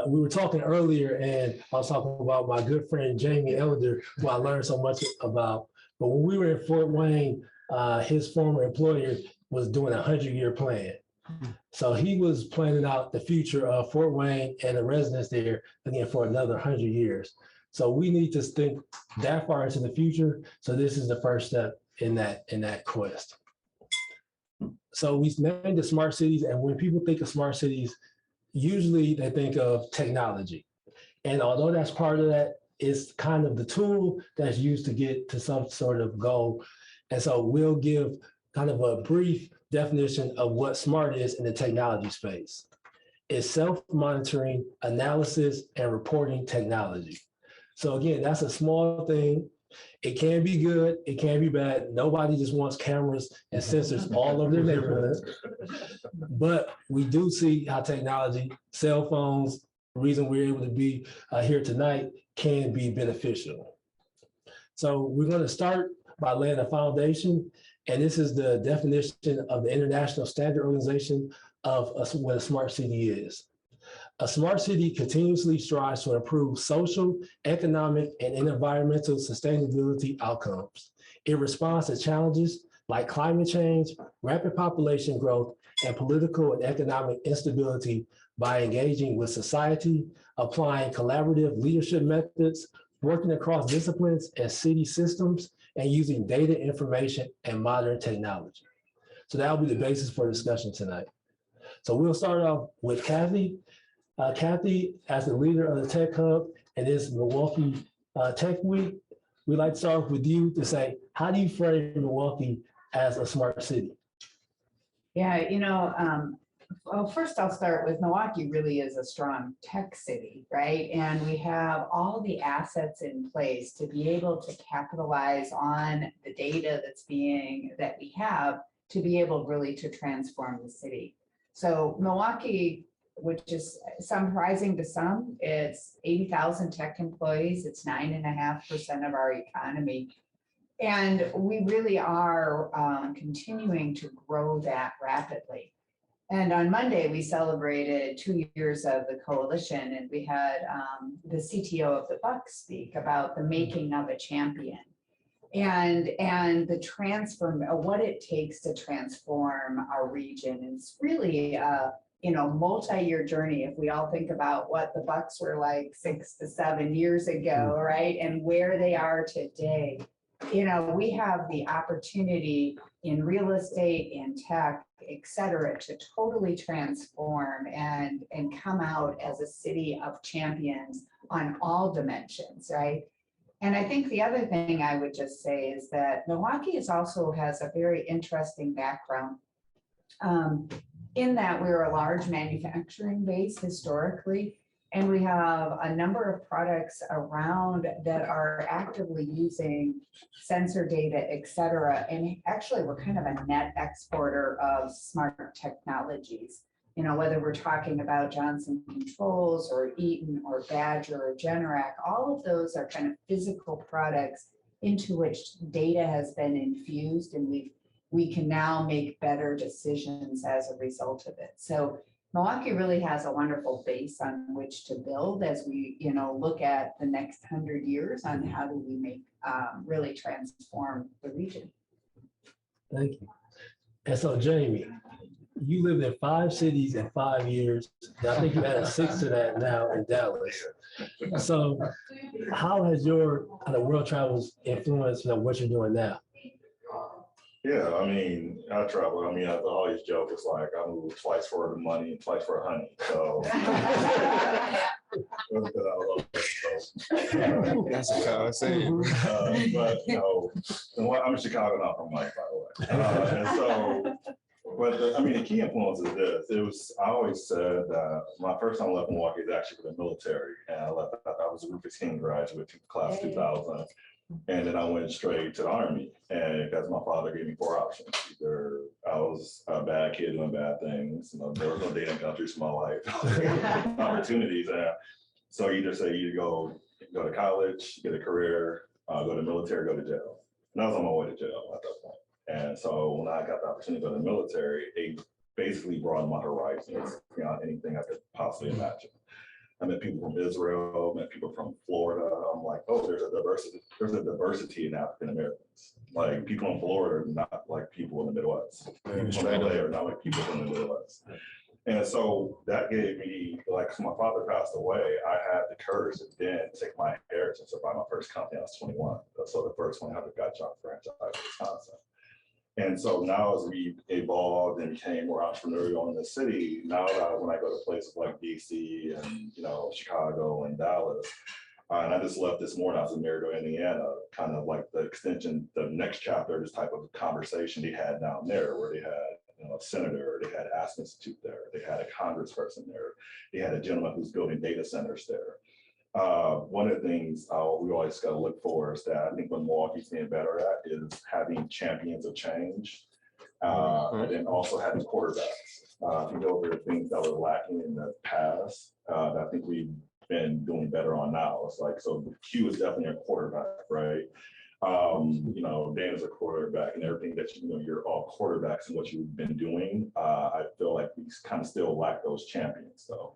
We were talking earlier, and I was talking about my good friend Jamie Elder, who I learned so much about. But when we were in Fort Wayne, his former employer was doing a 100-year plan. So he was planning out the future of Fort Wayne and the residents there again for another 100 years. So we need to think that far into the future. So this is the first step in that quest. So we named the smart cities, and when people think of smart cities, usually they think of technology. And although that's part of that, it's kind of the tool that's used to get to some sort of goal. And so we'll give kind of a brief definition of what SMART is in the technology space. It's self-monitoring, analysis, and reporting technology. So again, that's a small thing. It can be good, it can be bad. Nobody just wants cameras and sensors all over their neighborhood. But we do see how technology, cell phones, the reason we're able to be here tonight, can be beneficial. So we're going to start by laying a foundation, and this is the definition of the International Standard Organization of what a smart city is. A smart city continuously strives to improve social, economic, and environmental sustainability outcomes. It responds to challenges like climate change, rapid population growth, and political and economic instability by engaging with society, applying collaborative leadership methods, working across disciplines and city systems, and using data, information, and modern technology. So that will be the basis for discussion tonight. So we'll start off with Kathy. Kathy, as the leader of the Tech Hub and this Milwaukee Tech Week, we'd like to start off with you to say, how do you frame Milwaukee as a smart city? Yeah, well, first I'll start with Milwaukee really is a strong tech city, right? And we have all the assets in place to be able to capitalize on the data that we have to be able really to transform the city. So Milwaukee, which is surprising to some, it's 80,000 tech employees. It's 9.5% of our economy. And we really are continuing to grow that rapidly. And on Monday, we celebrated 2 years of the coalition, and we had the CTO of the Buck speak about the making of a champion and the what it takes to transform our region. It's really multi-year journey. If we all think about what the Bucks were like 6 to 7 years ago, right, and where they are today, we have the opportunity in real estate, in tech, et cetera, to totally transform and come out as a city of champions on all dimensions, right? And I think the other thing I would just say is that Milwaukee also has a very interesting background in that we're a large manufacturing base historically, and we have a number of products around that are actively using sensor data, et cetera. And actually, we're kind of a net exporter of smart technologies. Whether we're talking about Johnson Controls or Eaton or Badger or Generac, all of those are kind of physical products into which data has been infused, and we can now make better decisions as a result of it. So Milwaukee really has a wonderful base on which to build as we, look at the next 100 years on how do we make really transform the region. Thank you. And so, Jamie, you lived in 5 cities in 5 years. I think you added 6 to that now in Dallas. So, how has your kind of world travels influenced what you're doing now? Yeah, I travel. I always joke, it's like I move twice for the money and twice for the honey. So that's a common saying. But I'm in Chicago, not from Mike, by the way. And so, but the key influence is this. I always said that my first time I left Milwaukee is actually for the military, and I was a Rufus King graduate, class 2000. And then I went straight to the Army, and because my father gave me 4 options. Either I was a bad kid doing bad things, there was no dating countries for my life, opportunities. And so either go to college, get a career, go to the military, go to jail. And I was on my way to jail at that point. And so when I got the opportunity to go to the military, it basically broadened my horizons beyond anything I could possibly imagine. I met people from Israel, met people from Florida. I'm like, oh, there's a diversity in African Americans. Like people in Florida are not like people in the Midwest. People from LA are not like people from the Midwest. And so that gave me, like, my father passed away, I had the courage to then take my inheritance and buy my first company. I was 21. So the first 100 got job franchise in Wisconsin. And so now as we evolved and became more entrepreneurial in the city, now when I go to places like DC and, you know, Chicago and Dallas, and I just left this morning, I was in Maryville, Indiana, kind of like the extension, the next chapter, this type of conversation they had down there where they had, you know, a senator, they had Aspen Institute there, they had a congressperson there, they had a gentleman who's building data centers there. One of the things we always got to look for is that I think what Milwaukee's getting better at is having champions of change, and then also having quarterbacks. If you go over the things that were lacking in the past, that I think we've been doing better on now. It's like, so Q is definitely a quarterback, right? You know, Dan is a quarterback, and everything that you know, you're all quarterbacks in what you've been doing. I feel like we kind of still lack those champions, though.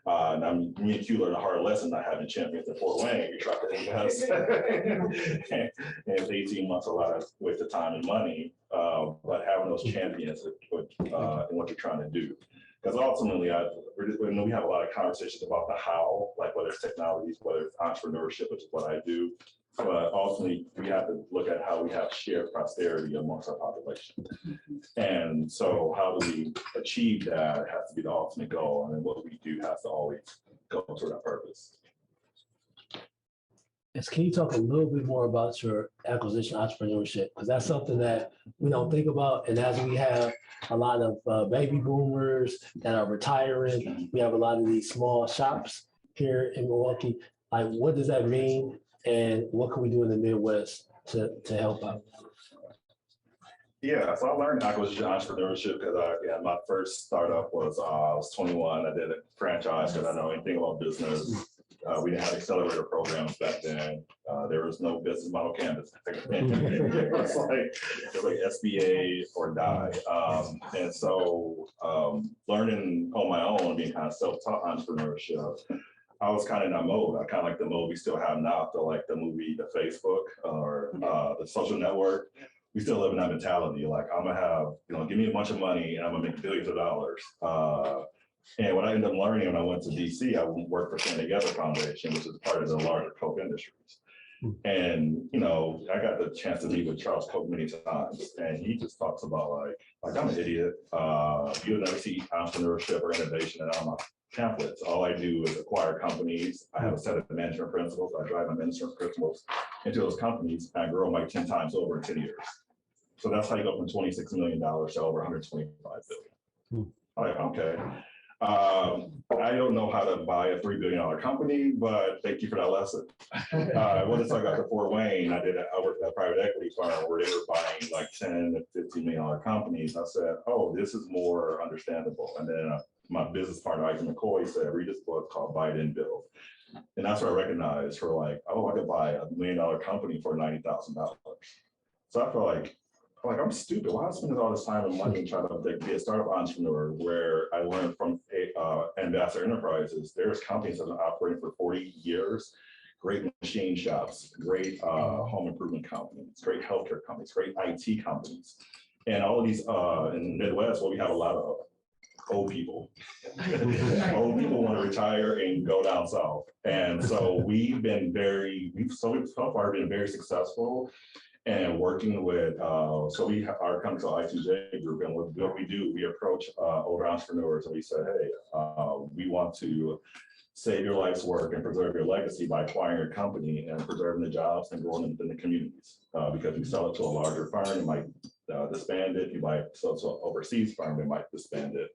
Now, me and Q learned a hard lesson not having champions in Fort Wayne. We tried to invest, and it's 18 months, a lot of waste of time and money. But having those champions in what you're trying to do, because ultimately, we have a lot of conversations about the how, like whether it's technologies, whether it's entrepreneurship, which is what I do. But ultimately, we have to look at how we have shared prosperity amongst our population. And so how do we achieve that? It has to be the ultimate goal. And then what we do has to always go toward that purpose. Yes, can you talk a little bit more about your acquisition entrepreneurship? Because that's something that we don't think about. And as we have a lot of baby boomers that are retiring, we have a lot of these small shops here in Milwaukee. Like, what does that mean? And what can we do in the Midwest to help out? Yeah, so I learned acquisition entrepreneurship because my first startup was I was 21. I did a franchise because I know anything about business. We didn't have accelerator programs back then. There was no business model canvas. It was like SBA or die. And so learning on my own, being kind of self-taught entrepreneurship, I was kind of in that mode. I kind of like the mode we still have now. I feel like the movie, The Facebook or The Social Network. We still live in that mentality. Like, I'm gonna have, you know, give me a bunch of money and I'm gonna make billions of dollars. And what I ended up learning when I went to DC, I worked for Stand Together Foundation, which is part of the larger Coke Industries. And, you know, I got the chance to meet with Charles Koch many times, and he just talks about like I'm an idiot. You'll never see entrepreneurship or innovation in all my pamphlets. All I do is acquire companies. I have a set of management principles. I drive my management principles into those companies, and I grow them like 10 times over in 10 years. So that's how you go from $26 million to over $125 billion. I'm like, okay. I don't know how to buy a $3 billion company, but thank you for that lesson. Once I got to Fort Wayne, I worked at a private equity firm where they were buying like $10 to $15 million companies. I said, oh, this is more understandable. And then my business partner, Isaac McCoy, said, read this book called Buy It and Build. And that's what I recognized for like, oh, I could buy $1 million company for $90,000. So I felt like, I'm stupid. Why am I spending all this time and money and trying to be a startup entrepreneur, where I learned from Ambassador Enterprises, there's companies that have been operating for 40 years, great machine shops, great home improvement companies, great healthcare companies, great IT companies. And all of these in the Midwest, well, we have a lot of old people. Old people want to retire and go down south. And so we've so far been very successful. And working with, so we have our company called I2J Group, and what we do, we approach older entrepreneurs and we say, hey, we want to save your life's work and preserve your legacy by acquiring your company and preserving the jobs and growing them within the communities. Because if you sell it to a larger firm, it might disband it. If you might sell it to an overseas firm, it might disband it.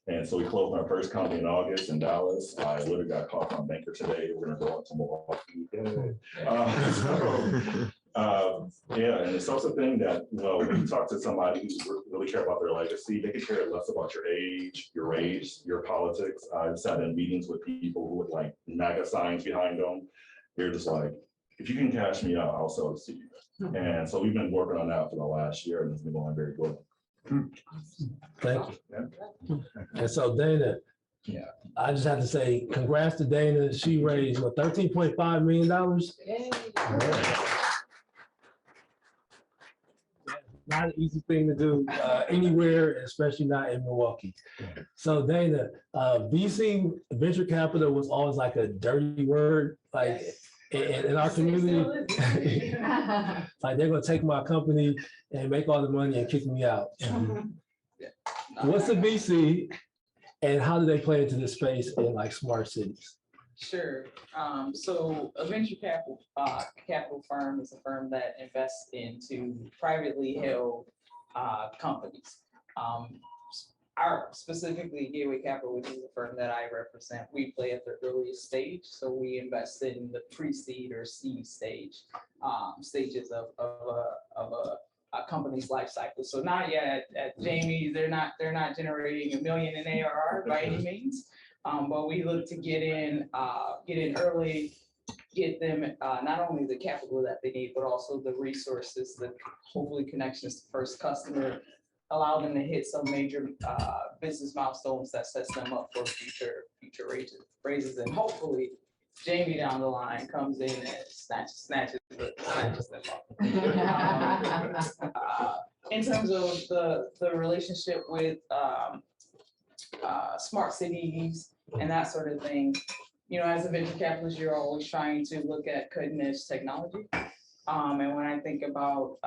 And so we closed our first company in August in Dallas. I literally got a call from a banker today. We're going to go into Milwaukee. Yeah, and it's also a thing that, when you talk to somebody who really care about their legacy, they can care less about your age, your race, your politics. I've sat in meetings with people who with like MAGA signs behind them. They're just like, if you can cash me out, I'll sell it to you. And so we've been working on that for the last year, and it's been going very good. Thank you. And so, Dana, Yeah. I just have to say, congrats to Dana. She raised what, $13.5 million. Yay. Not an easy thing to do anywhere, especially not in Milwaukee. So Dana, VC venture capital was always like a dirty word, like in our community. Like they're gonna take my company and make all the money and kick me out. What's a VC, and how do they play into this space in like smart cities? Sure. So a venture capital firm is a firm that invests into privately held companies. Our specifically Gateway Capital, which is the firm that I represent, we play at the earliest stage. So we invest in the pre-seed or seed stage stages of a company's life cycle. So not yet at Jamie, they're not generating $1 million in ARR by any means. But we look to get in early, get them not only the capital that they need, but also the resources, the hopefully connections to first customer, allow them to hit some major business milestones that sets them up for future raises, and hopefully Jamie down the line comes in and snatches them up. In terms of the relationship with smart cities and that sort of thing, you know, as a venture capitalist, you're always trying to look at cutting edge technology. And when I think about,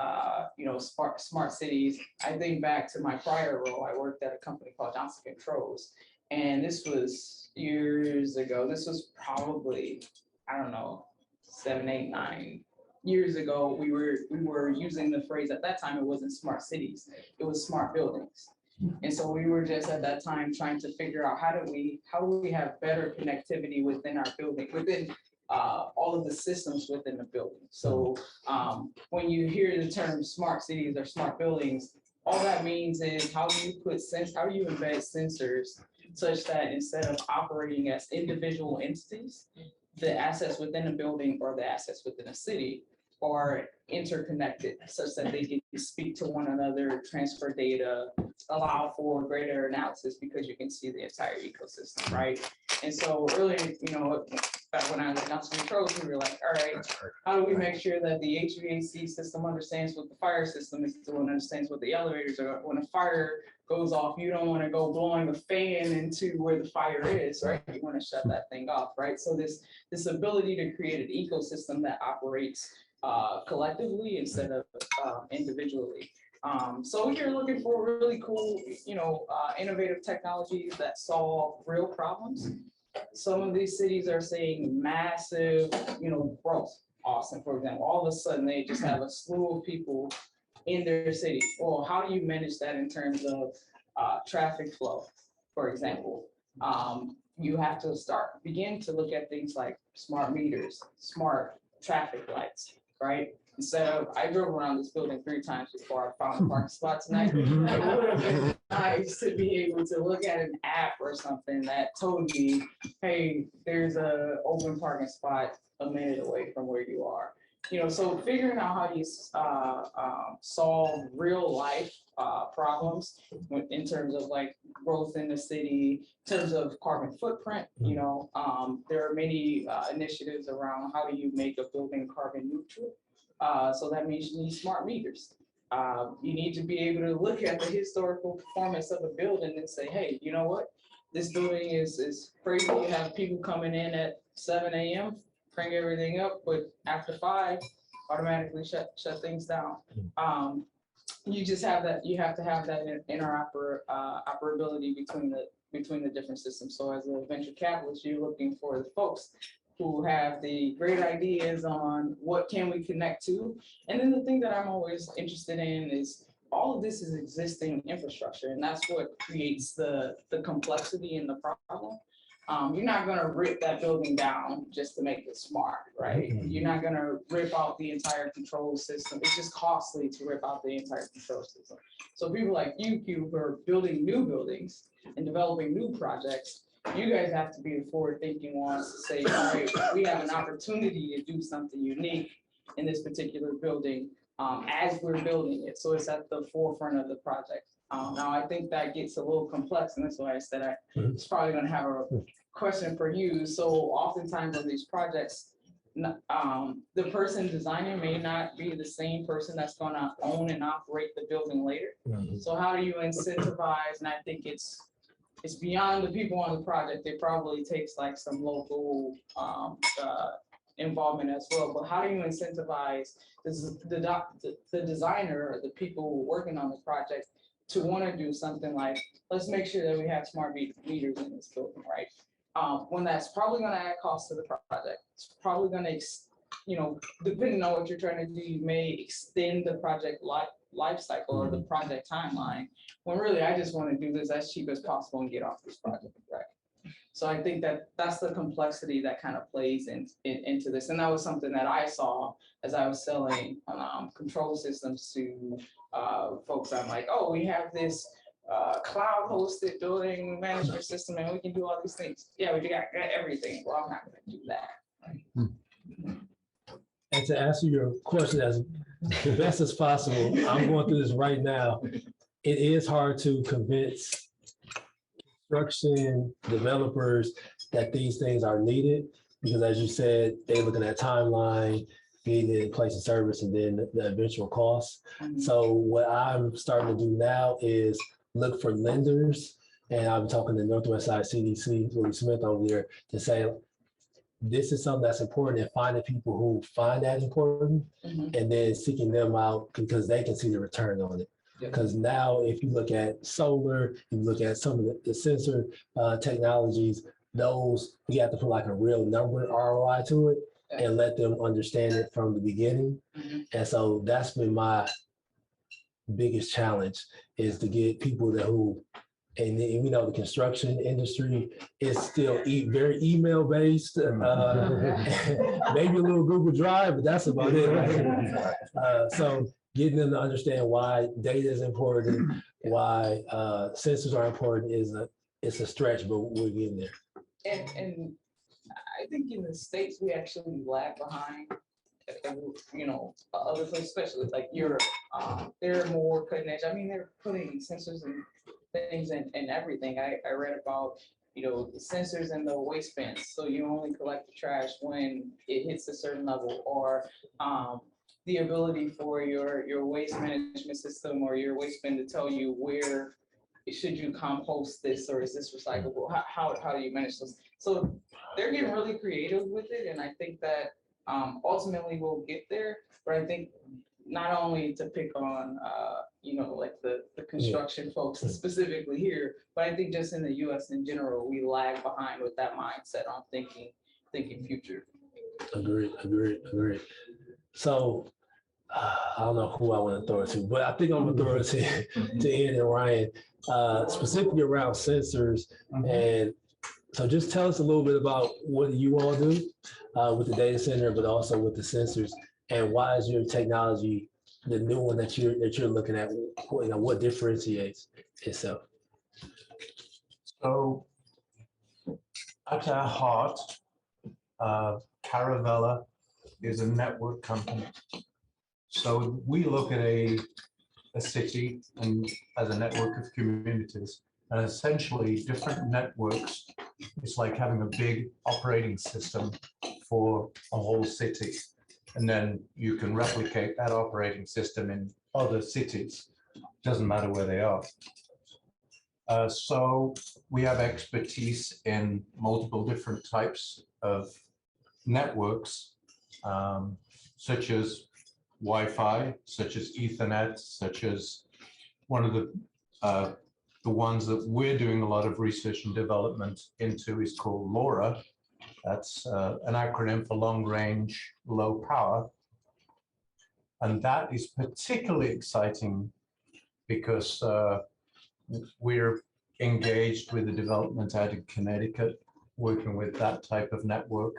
you know, smart cities, I think back to my prior role. I worked at a company called Johnson Controls, and this was years ago. This was probably, I don't know, 7, 8, 9 years ago. We were using the phrase at that time. It wasn't smart cities. It was smart buildings. And so we were just at that time trying to figure out how do we have better connectivity within our building, within all of the systems within the building. So when you hear the term smart cities or smart buildings, all that means is how do you embed sensors such that instead of operating as individual entities, the assets within a building or the assets within a city are interconnected such that they can speak to one another, transfer data, allow for greater analysis because you can see the entire ecosystem, right? And so earlier, you know, back when I was at Johnson Controls, we were like, all right, how do we make sure that the HVAC system understands what the fire system is doing, understands what the elevators are? When a fire goes off, you don't want to go blowing a fan into where the fire is, right? You want to shut that thing off, right? So this ability to create an ecosystem that operates collectively instead of individually. So you're looking for really cool, you know, innovative technologies that solve real problems. Some of these cities are seeing massive, you know, growth. Austin, for example, all of a sudden they just have a slew of people in their city. Well, how do you manage that in terms of traffic flow, for example? You have to begin to look at things like smart meters, smart traffic lights, right? Instead of, I drove around this building 3 times before I found a parking spot tonight. It would have been nice to be able to look at an app or something that told me, hey, there's an open parking spot a minute away from where you are. You know, so figuring out how you solve real life problems in terms of like growth in the city, in terms of carbon footprint, you know, there are many initiatives around how do you make a building carbon neutral. So that means you need smart meters. You need to be able to look at the historical performance of a building and say, hey, you know what? This building is crazy. You have people coming in at 7 a.m., crank everything up, but after 5, automatically shut things down. You just have that. You have to have that interoperability between the different systems. So as a venture capitalist, you're looking for the folks who have the great ideas on what can we connect to. And then the thing that I'm always interested in is all of this is existing infrastructure, and that's what creates the complexity in the problem. You're not going to rip that building down just to make it smart, right? You're not going to rip out the entire control system. It's just costly to rip out the entire control system. So people like you who are building new buildings and developing new projects, you guys have to be the forward-thinking ones to say, all right, we have an opportunity to do something unique in this particular building as we're building it. So it's at the forefront of the project. Now, I think that gets a little complex, and that's why I said it's probably gonna have a question for you. So oftentimes on these projects, the person designing may not be the same person that's gonna own and operate the building later. So how do you incentivize? And I think it's beyond the people on the project. It probably takes like some local involvement as well. But how do you incentivize the designer or the people working on the project to want to do something like, let's make sure that we have smart meters in this building, right? When that's probably going to add cost to the project. It's probably going to, depending on what you're trying to do, you may extend the project life cycle or the project timeline. When really, I just want to do this as cheap as possible and get off this project, right? So I think that's the complexity that kind of plays into this. And that was something that I saw as I was selling control systems to folks. I'm like, oh, we have this cloud hosted building management system and we can do all these things. Yeah, we got everything. Well, I'm not going to do that. And to answer your question as best as possible, I'm going through this right now. It is hard to convince construction developers that these things are needed because, as you said, they're looking at timeline, getting it in place of service, and then the eventual costs. So what I'm starting to do now is look for lenders, and I'm talking to Northwest Side CDC, Willie Smith over there, to say, this is something that's important, and finding people who find that important, and then seeking them out because they can see the return on it. Because now if you look at solar, you look at some of the sensor technologies, those, you have to put like a real number ROI to it and let them understand it from the beginning. And so that's been my biggest challenge, is to get people who, and we know the construction industry is still very email based, maybe a little Google Drive, but that's about it. Right? So getting them to understand why data is important, why sensors are important it's a stretch, but we're getting there. And I think in the States, we actually lag behind, other places, especially like Europe. They're more cutting edge. I mean, they're putting sensors and things in everything. I read about, the sensors in the waste bins. So you only collect the trash when it hits a certain level, or the ability for your waste management system or your waste bin to tell you where should you compost this, or is this recyclable? How do you manage this? So they're getting really creative with it, and I think that ultimately we'll get there. But I think not only to pick on like the construction folks specifically here, but I think just in the U.S. in general, we lag behind with that mindset on thinking future. Agreed. So I don't know who I want to throw it to, but I think I'm gonna throw it to Ian and Ryan, specifically around sensors. And so just tell us a little bit about what you all do with the data center, but also with the sensors, and why is your technology the new one that you're looking at? What differentiates itself? So at our heart, Caravella is a network company. So we look at a city and as a network of communities, and essentially different networks. It's like having a big operating system for a whole city. And then you can replicate that operating system in other cities. Doesn't matter where they are. So we have expertise in multiple different types of networks, such as Wi-Fi, such as Ethernet, such as one of the ones that we're doing a lot of research and development into is called LoRa. That's an acronym for long range, low power. And that is particularly exciting because we're engaged with the development out of Connecticut, working with that type of network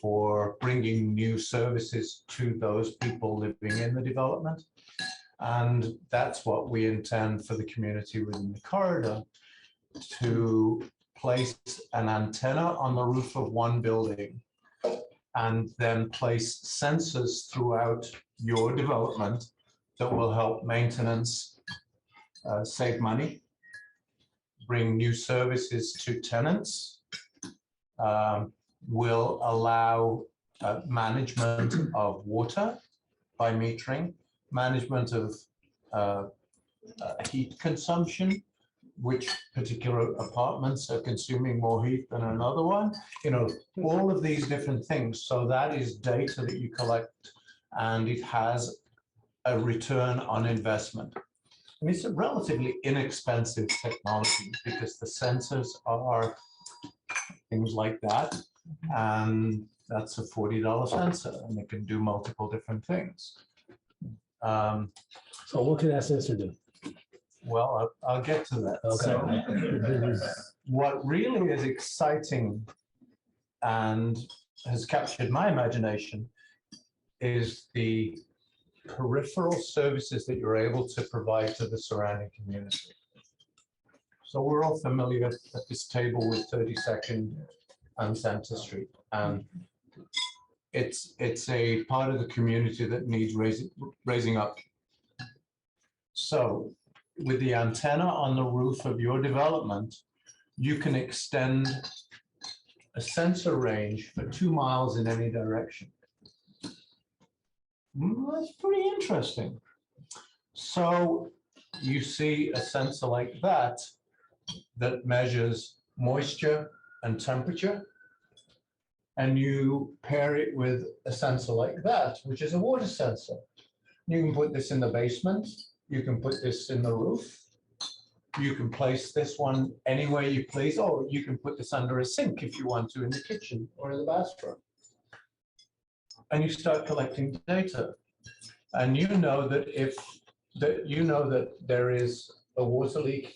for bringing new services to those people living in the development. And that's what we intend for the community within the corridor, to place an antenna on the roof of one building and then place sensors throughout your development that will help maintenance, save money, bring new services to tenants, will allow management of water by metering, management of heat consumption, which particular apartments are consuming more heat than another one, you know, all of these different things. So that is data that you collect, and it has a return on investment. And it's a relatively inexpensive technology because the sensors are things like that, and that's a $40 sensor, and it can do multiple different things. So what can that sensor do? Well, I'll get to that. Okay. So what really is exciting and has captured my imagination is the peripheral services that you're able to provide to the surrounding community. So we're all familiar at this table with 32nd and Center Street, and it's a part of the community that needs raising up. So with the antenna on the roof of your development, you can extend a sensor range for 2 miles in any direction. That's pretty interesting. So you see a sensor like that that measures moisture and temperature, and you pair it with a sensor like that, which is a water sensor. You can put this in the basement. You can put this in the roof. You can place this one anywhere you please, or you can put this under a sink if you want to in the kitchen or in the bathroom. And you start collecting data. And you know that there is a water leak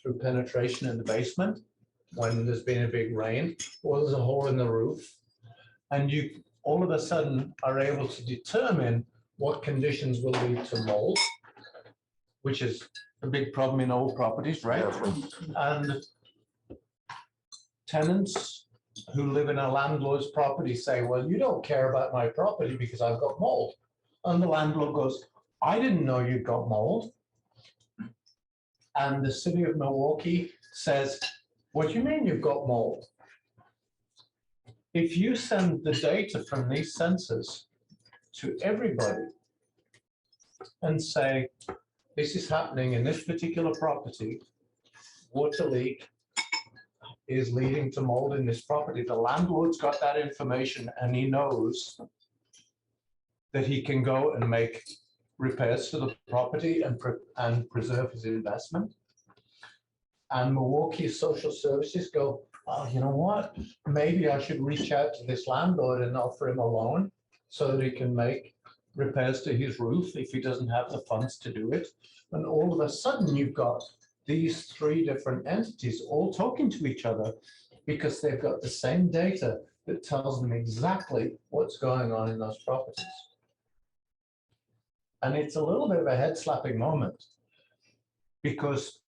through penetration in the basement when there's been a big rain, or there's a hole in the roof. And you all of a sudden are able to determine what conditions will lead to mold, which is a big problem in old properties, right? And tenants who live in a landlord's property say, well, you don't care about my property because I've got mold. And the landlord goes, I didn't know you'd got mold. And the city of Milwaukee says, what do you mean you've got mold? If you send the data from these sensors to everybody and say, this is happening in this particular property, water leak is leading to mold in this property, the landlord's got that information and he knows that he can go and make repairs to the property and preserve his investment. And Milwaukee social services go, oh, you know what? Maybe I should reach out to this landlord and offer him a loan so that he can make repairs to his roof if he doesn't have the funds to do it. And all of a sudden you've got these 3 different entities all talking to each other because they've got the same data that tells them exactly what's going on in those properties. And it's a little bit of a head-slapping moment because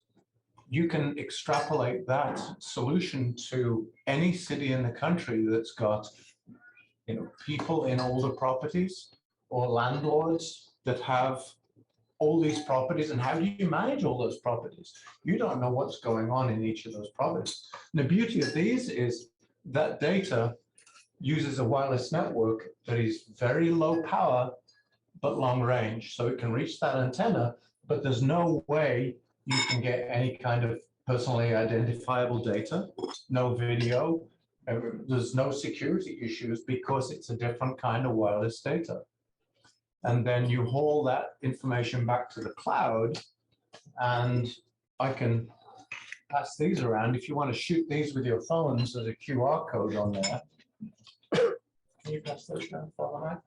you can extrapolate that solution to any city in the country that's got, you know, people in older properties or landlords that have all these properties. And how do you manage all those properties? You don't know what's going on in each of those properties. And the beauty of these is that data uses a wireless network that is very low power but long range, so it can reach that antenna, but there's no way you can get any kind of personally identifiable data, no video, there's no security issues because it's a different kind of wireless data. And then you haul that information back to the cloud, and I can pass these around. If you want to shoot these with your phones, there's a QR code on there. Can you pass those down, Falamak?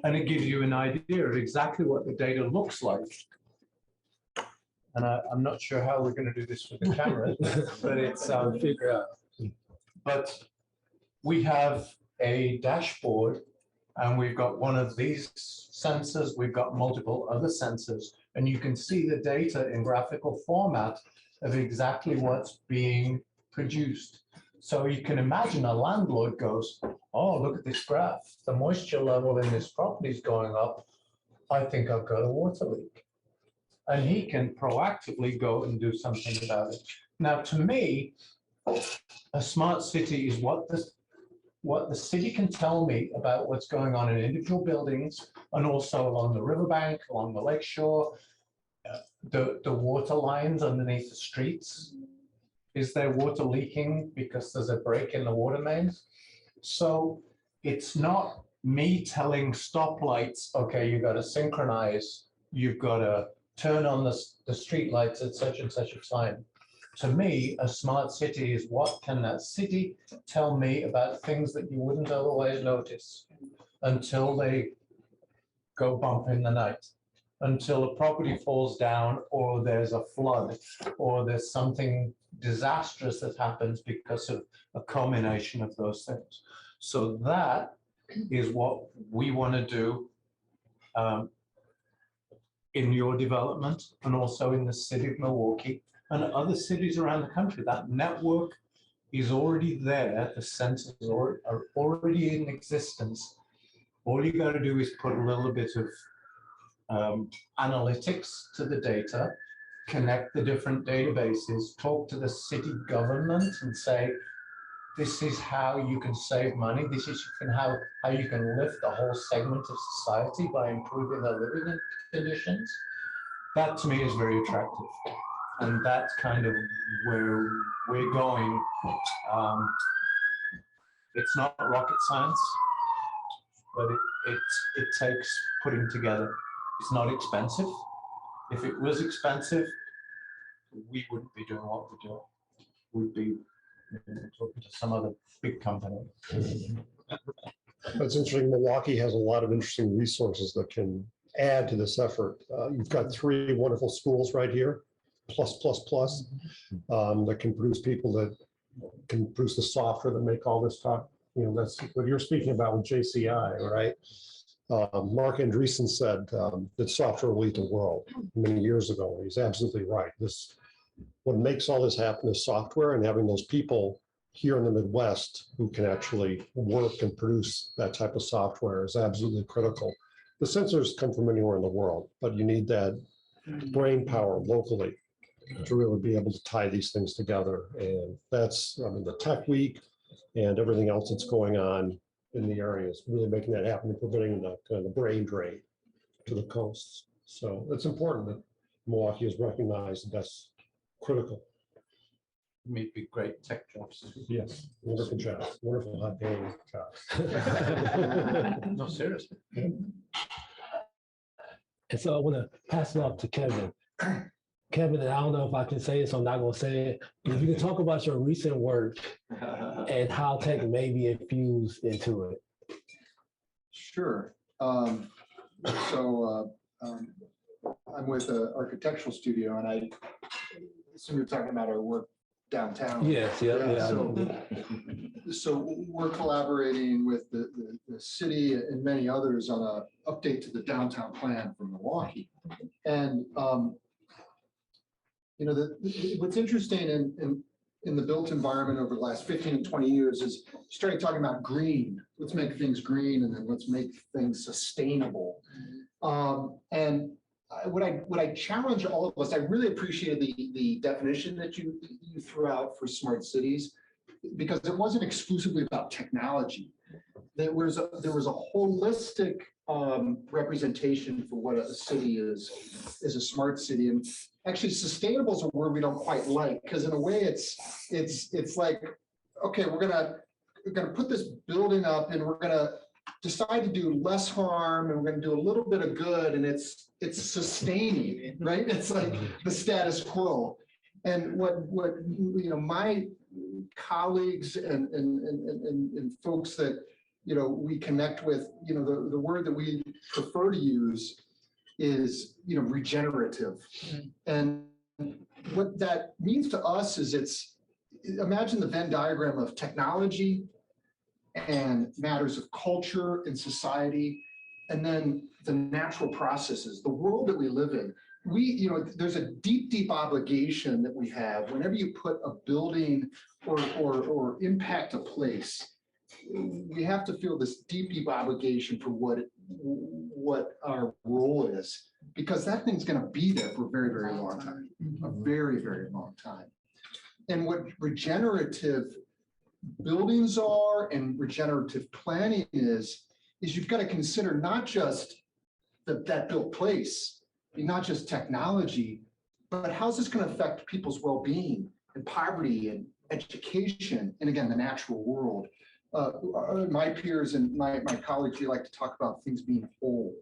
And it gives you an idea of exactly what the data looks like. And I'm not sure how we're going to do this with the camera, but it's Figure out. but we have a dashboard, and we've got one of these sensors. We've got multiple other sensors, and you can see the data in graphical format of exactly what's being produced. So you can imagine a landlord goes, oh, look at this graph. The moisture level in this property is going up. I think I've got a water leak. and he can proactively go and do something about it. Now, to me, a smart city is what the city can tell me about what's going on in individual buildings and also along the riverbank, along the lakeshore, the water lines underneath the streets. Is there water leaking because there's a break in the water mains? So it's not me telling stoplights, okay, you got to synchronize, you've got to turn on the street lights at such and such a time. To me, a smart city is what can that city tell me about things that you wouldn't otherwise notice until they go bump in the night, until a property falls down or there's a flood or there's something disastrous that happens because of a combination of those things. So that is what we want to do in your development and also in the city of Milwaukee and other cities around the country. That network is already there. The sensors are already in existence. All you got to do is put a little bit of analytics to the data, connect the different databases, talk to the city government and say, this is how you can save money. This is how you can lift the whole segment of society by improving their living conditions. That to me is very attractive. And that's kind of where we're going. It's not rocket science, but it takes putting together. It's not expensive. If it was expensive, we wouldn't be doing what we're doing. We'd be talking to some other big company. That's interesting. Milwaukee has a lot of interesting resources that can add to this effort. You've got 3 wonderful schools right here, that can produce people that can produce the software that make all this talk. You know, that's what you're speaking about with JCI, right? Mark Andreessen said that software will lead the world many years ago. He's absolutely right. What makes all this happen is software, and having those people here in the Midwest who can actually work and produce that type of software is absolutely critical. The sensors come from anywhere in the world, but you need that brain power locally to really be able to tie these things together. And that's, I mean, the Tech Week and everything else that's going on in the area is really making that happen and preventing the brain drain to the coasts. So it's important that Milwaukee is recognized, and that's critical. Maybe great tech jobs. Yes, wonderful jobs, wonderful high paying jobs. No, seriously. And so I want to pass it off to Kevin. Kevin, and I don't know if I can say it, so I'm not going to say it. If you can talk about your recent work and how tech may be infused into it. Sure. I'm with an architectural studio, and I assume you're talking about our work downtown. Yes, yeah. So we're collaborating with the city and many others on an update to the downtown plan for Milwaukee. And what's interesting in the built environment over the last 15 and 20 years is starting talking about green. Let's make things green, and then let's make things sustainable. And what I challenge all of us, I really appreciated the definition that you threw out for smart cities, because it wasn't exclusively about technology. There was a holistic representation for what a city is a smart city. And actually, sustainable is a word we don't quite like, because in a way it's like, okay, we're gonna put this building up and we're gonna decide to do less harm, and we're going to do a little bit of good, and it's sustaining, right? It's like the status quo. And what my colleagues and folks that we connect with, the word that we prefer to use is regenerative. And what that means to us is imagine the Venn diagram of technology and matters of culture and society, and then the natural processes, the world that we live in. There's a deep obligation that we have whenever you put a building or impact a place. We have to feel this deep obligation for what our role is. because that thing's going to be there for a very, very long time, a very, very long time. And what regenerative buildings are and regenerative planning is you've got to consider not just that built place, not just technology, but how's this going to affect people's well-being and poverty and education, and again, the natural world. My peers and my colleagues, we like to talk about things being whole.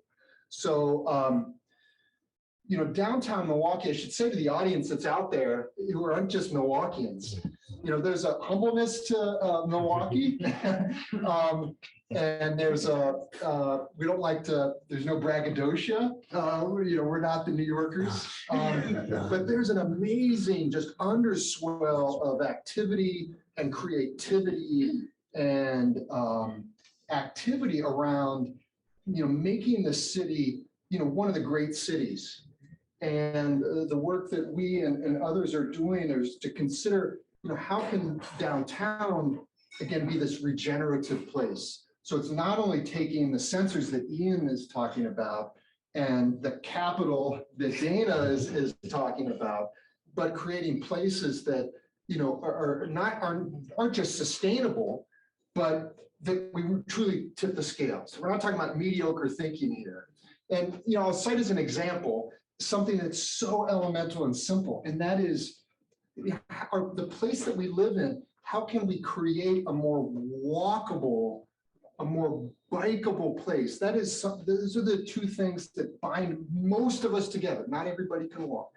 So, you know, downtown Milwaukee, I should say to the audience that's out there who aren't just Milwaukeeans, you know, there's a humbleness to Milwaukee. And there's we don't like to, there's no braggadocio. You know, we're not the New Yorkers. But there's an amazing just underswell of activity and creativity and activity around, you know, making the city, you know, one of the great cities. And the work that we and others are doing is to consider, you know, how can downtown, again, be this regenerative place? So it's not only taking the sensors that Ian is talking about and the capital that Dana is talking about, but creating places that, you know, aren't just sustainable, but that we truly tip the scales. We're not talking about mediocre thinking here. And, you know, I'll cite as an example something that's so elemental and simple, and that is the place that we live in. How can we create a more walkable, a more bikeable place? That is, those are the two things that bind most of us together. Not everybody can walk.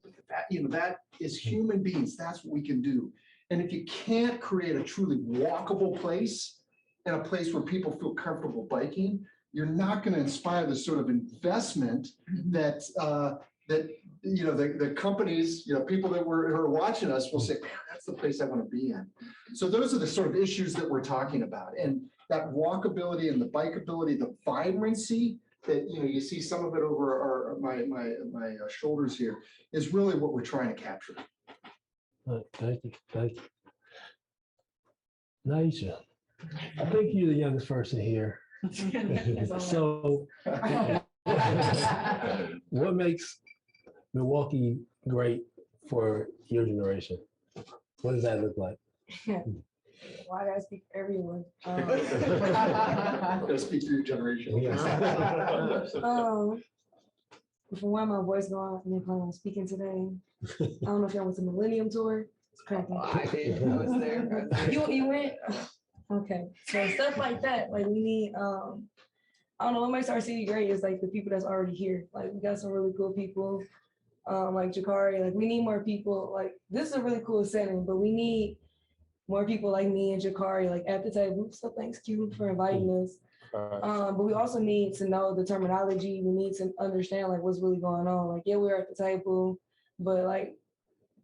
But that, you know, that is human beings. That's what we can do. And if you can't create a truly walkable place and a place where people feel comfortable biking, you're not going to inspire the sort of investment that you know, the companies, you know, people that who are watching us will say, man, that's the place I want to be in. So those are the sort of issues that we're talking about. And that walkability and the bikeability, the vibrancy that, you know, you see some of it over my shoulders here is really what we're trying to capture. Thank you. Thank you. Naisha, I think you're the youngest person here. So what makes Milwaukee great for your generation? What does that look like? Why did I speak for everyone? Gotta speak for your generation. From where my voice going, and if I'm speaking today, I don't know if y'all went to Millennium Tour. It's cracking. Oh, I did. I was there. You went? Okay. So stuff like that. Like we need, I don't know, what makes our city great is like the people that's already here. Like we got some really cool people, like Jakari. Like we need more people. Like this is a really cool setting, but we need more people like me and Jakari, like at the table. So thanks, Q, for inviting us. But we also need to know the terminology. We need to understand like what's really going on. Like, yeah, we're at the table, but like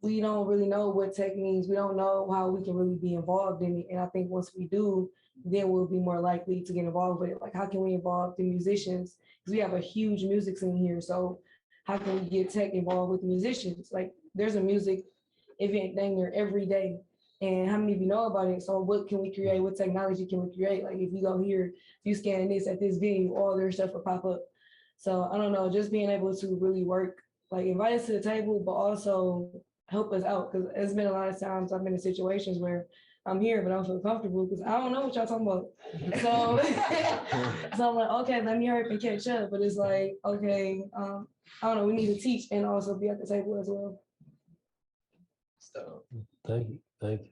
we don't really know what tech means. We don't know how we can really be involved in it. And I think once we do, then we'll be more likely to get involved with it. Like, how can we involve the musicians? Because we have a huge music scene here. So how can we get tech involved with the musicians? Like, there's a music event dang near every day. And how many of you know about it? So what can we create? What technology can we create? Like if you go here, if you scan this at this venue, all their stuff will pop up. So I don't know, just being able to really work, like invite us to the table, but also help us out. Because it's been a lot of times I've been in situations where I'm here, but I don't feel comfortable because I don't know what y'all talking about. So, so I'm like, okay, let me hurry up and catch up. But it's like, okay, I don't know, we need to teach and also be at the table as well. So Thank you. Thank you.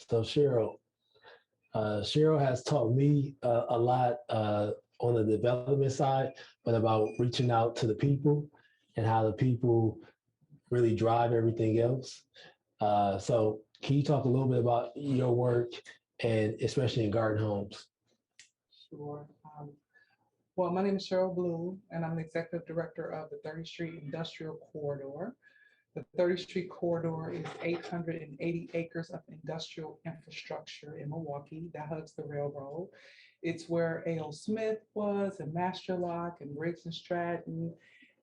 So Cheryl has taught me a lot on the development side, but about reaching out to the people and how the people really drive everything else. So can you talk a little bit about your work and especially in garden homes? Sure. Well, my name is Cheryl Blue, and I'm the executive director of the 30th Street Industrial Corridor. The 30th Street Corridor is 880 acres of industrial infrastructure in Milwaukee that hugs the railroad. It's where A.O. Smith was, and Master Lock, and Briggs and Stratton,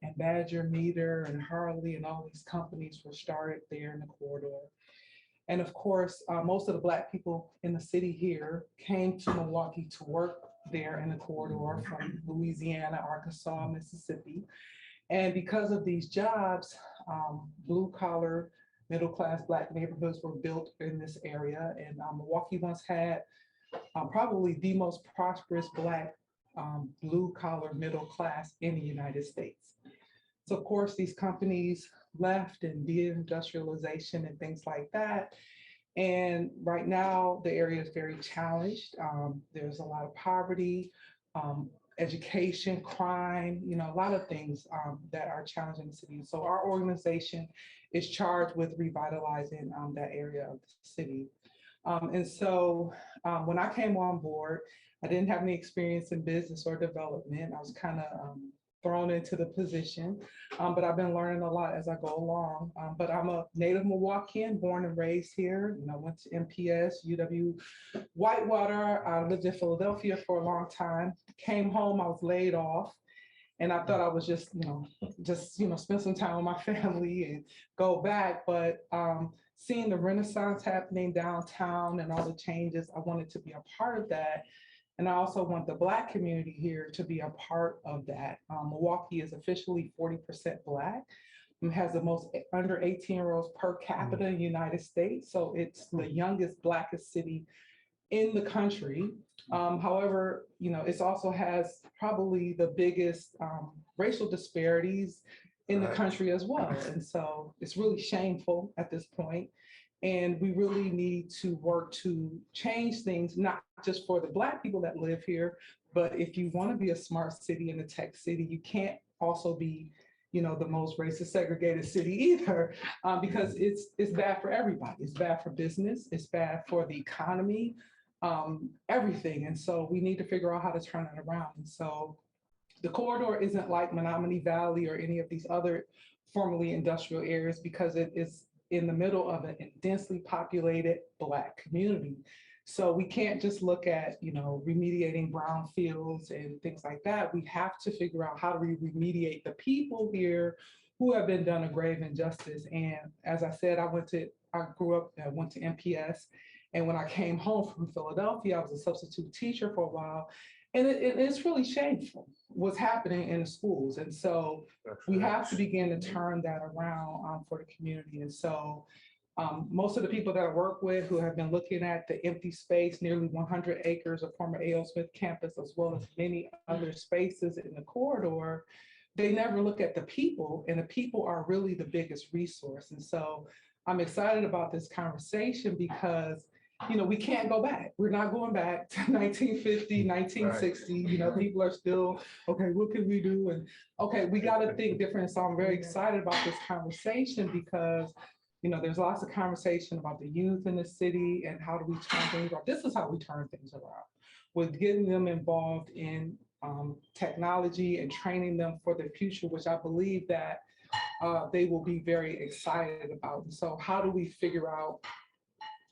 and Badger Meter, and Harley, and all these companies were started there in the corridor. And of course, most of the Black people in the city here came to Milwaukee to work there in the corridor from Louisiana, Arkansas, Mississippi. And because of these jobs, blue collar, middle class Black neighborhoods were built in this area. And Milwaukee once had probably the most prosperous Black blue collar middle class in the United States. So of course, these companies left and deindustrialization and things like that. And right now, the area is very challenged. There's a lot of poverty, education, crime, a lot of things that are challenging the city. So our organization is charged with revitalizing that area of the city. And so when I came on board, I didn't have any experience in business or development. I was kind of thrown into the position, but I've been learning a lot as I go along. But I'm a native Milwaukeean, born and raised here. Went to MPS, UW Whitewater. I lived in Philadelphia for a long time. Came home, I was laid off. And I thought I was just spend some time with my family and go back. But seeing the Renaissance happening downtown and all the changes, I wanted to be a part of that. And I also want the Black community here to be a part of that. Milwaukee is officially 40% Black and has the most under 18-year-olds per capita in the United States. So it's the youngest, Blackest city in the country. However, it also has probably the biggest racial disparities in the country as well. And so it's really shameful at this point. And we really need to work to change things, not just for the Black people that live here, but if you want to be a smart city and a tech city, you can't also be, the most racist segregated city either, because it's bad for everybody. It's bad for business. It's bad for the economy, everything. And so we need to figure out how to turn it around. And so the corridor isn't like Menominee Valley or any of these other formerly industrial areas because it is in the middle of a densely populated Black community. So we can't just look at, remediating brownfields and things like that. We have to figure out how do we remediate the people here who have been done a grave injustice. And as I said, I went to MPS. And when I came home from Philadelphia, I was a substitute teacher for a while. And it's really shameful what's happening in the schools. And so we have to begin to turn that around for the community. And so most of the people that I work with who have been looking at the empty space, nearly 100 acres of former A.O. Smith campus, as well as many other spaces in the corridor, they never look at the people, and the people are really the biggest resource. And so I'm excited about this conversation because we can't go back. We're not going back to 1950, 1960. Right. People are still, okay, what can we do? And okay, we got to think different. So I'm very excited about this conversation because, there's lots of conversation about the youth in the city and how do we turn things around. This is how we turn things around, with getting them involved in technology and training them for the future, which I believe that they will be very excited about. And so how do we figure out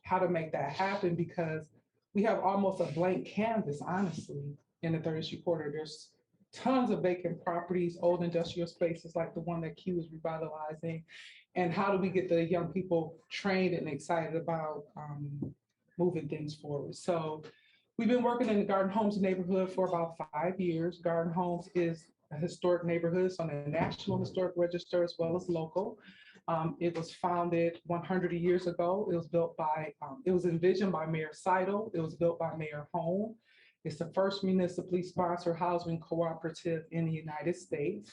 how to make that happen, because we have almost a blank canvas, honestly, in the 30th Street corridor. There's tons of vacant properties, old industrial spaces like the one that Q is revitalizing. And how do we get the young people trained and excited about moving things forward? So we've been working in the Garden Homes neighborhood for about 5 years. Garden Homes is a historic neighborhood, it's on the National Historic Register as well as local. It was founded 100 years ago. It was built by, it was envisioned by Mayor Seidel. It was built by Mayor Hone. It's the first municipally sponsored housing cooperative in the United States.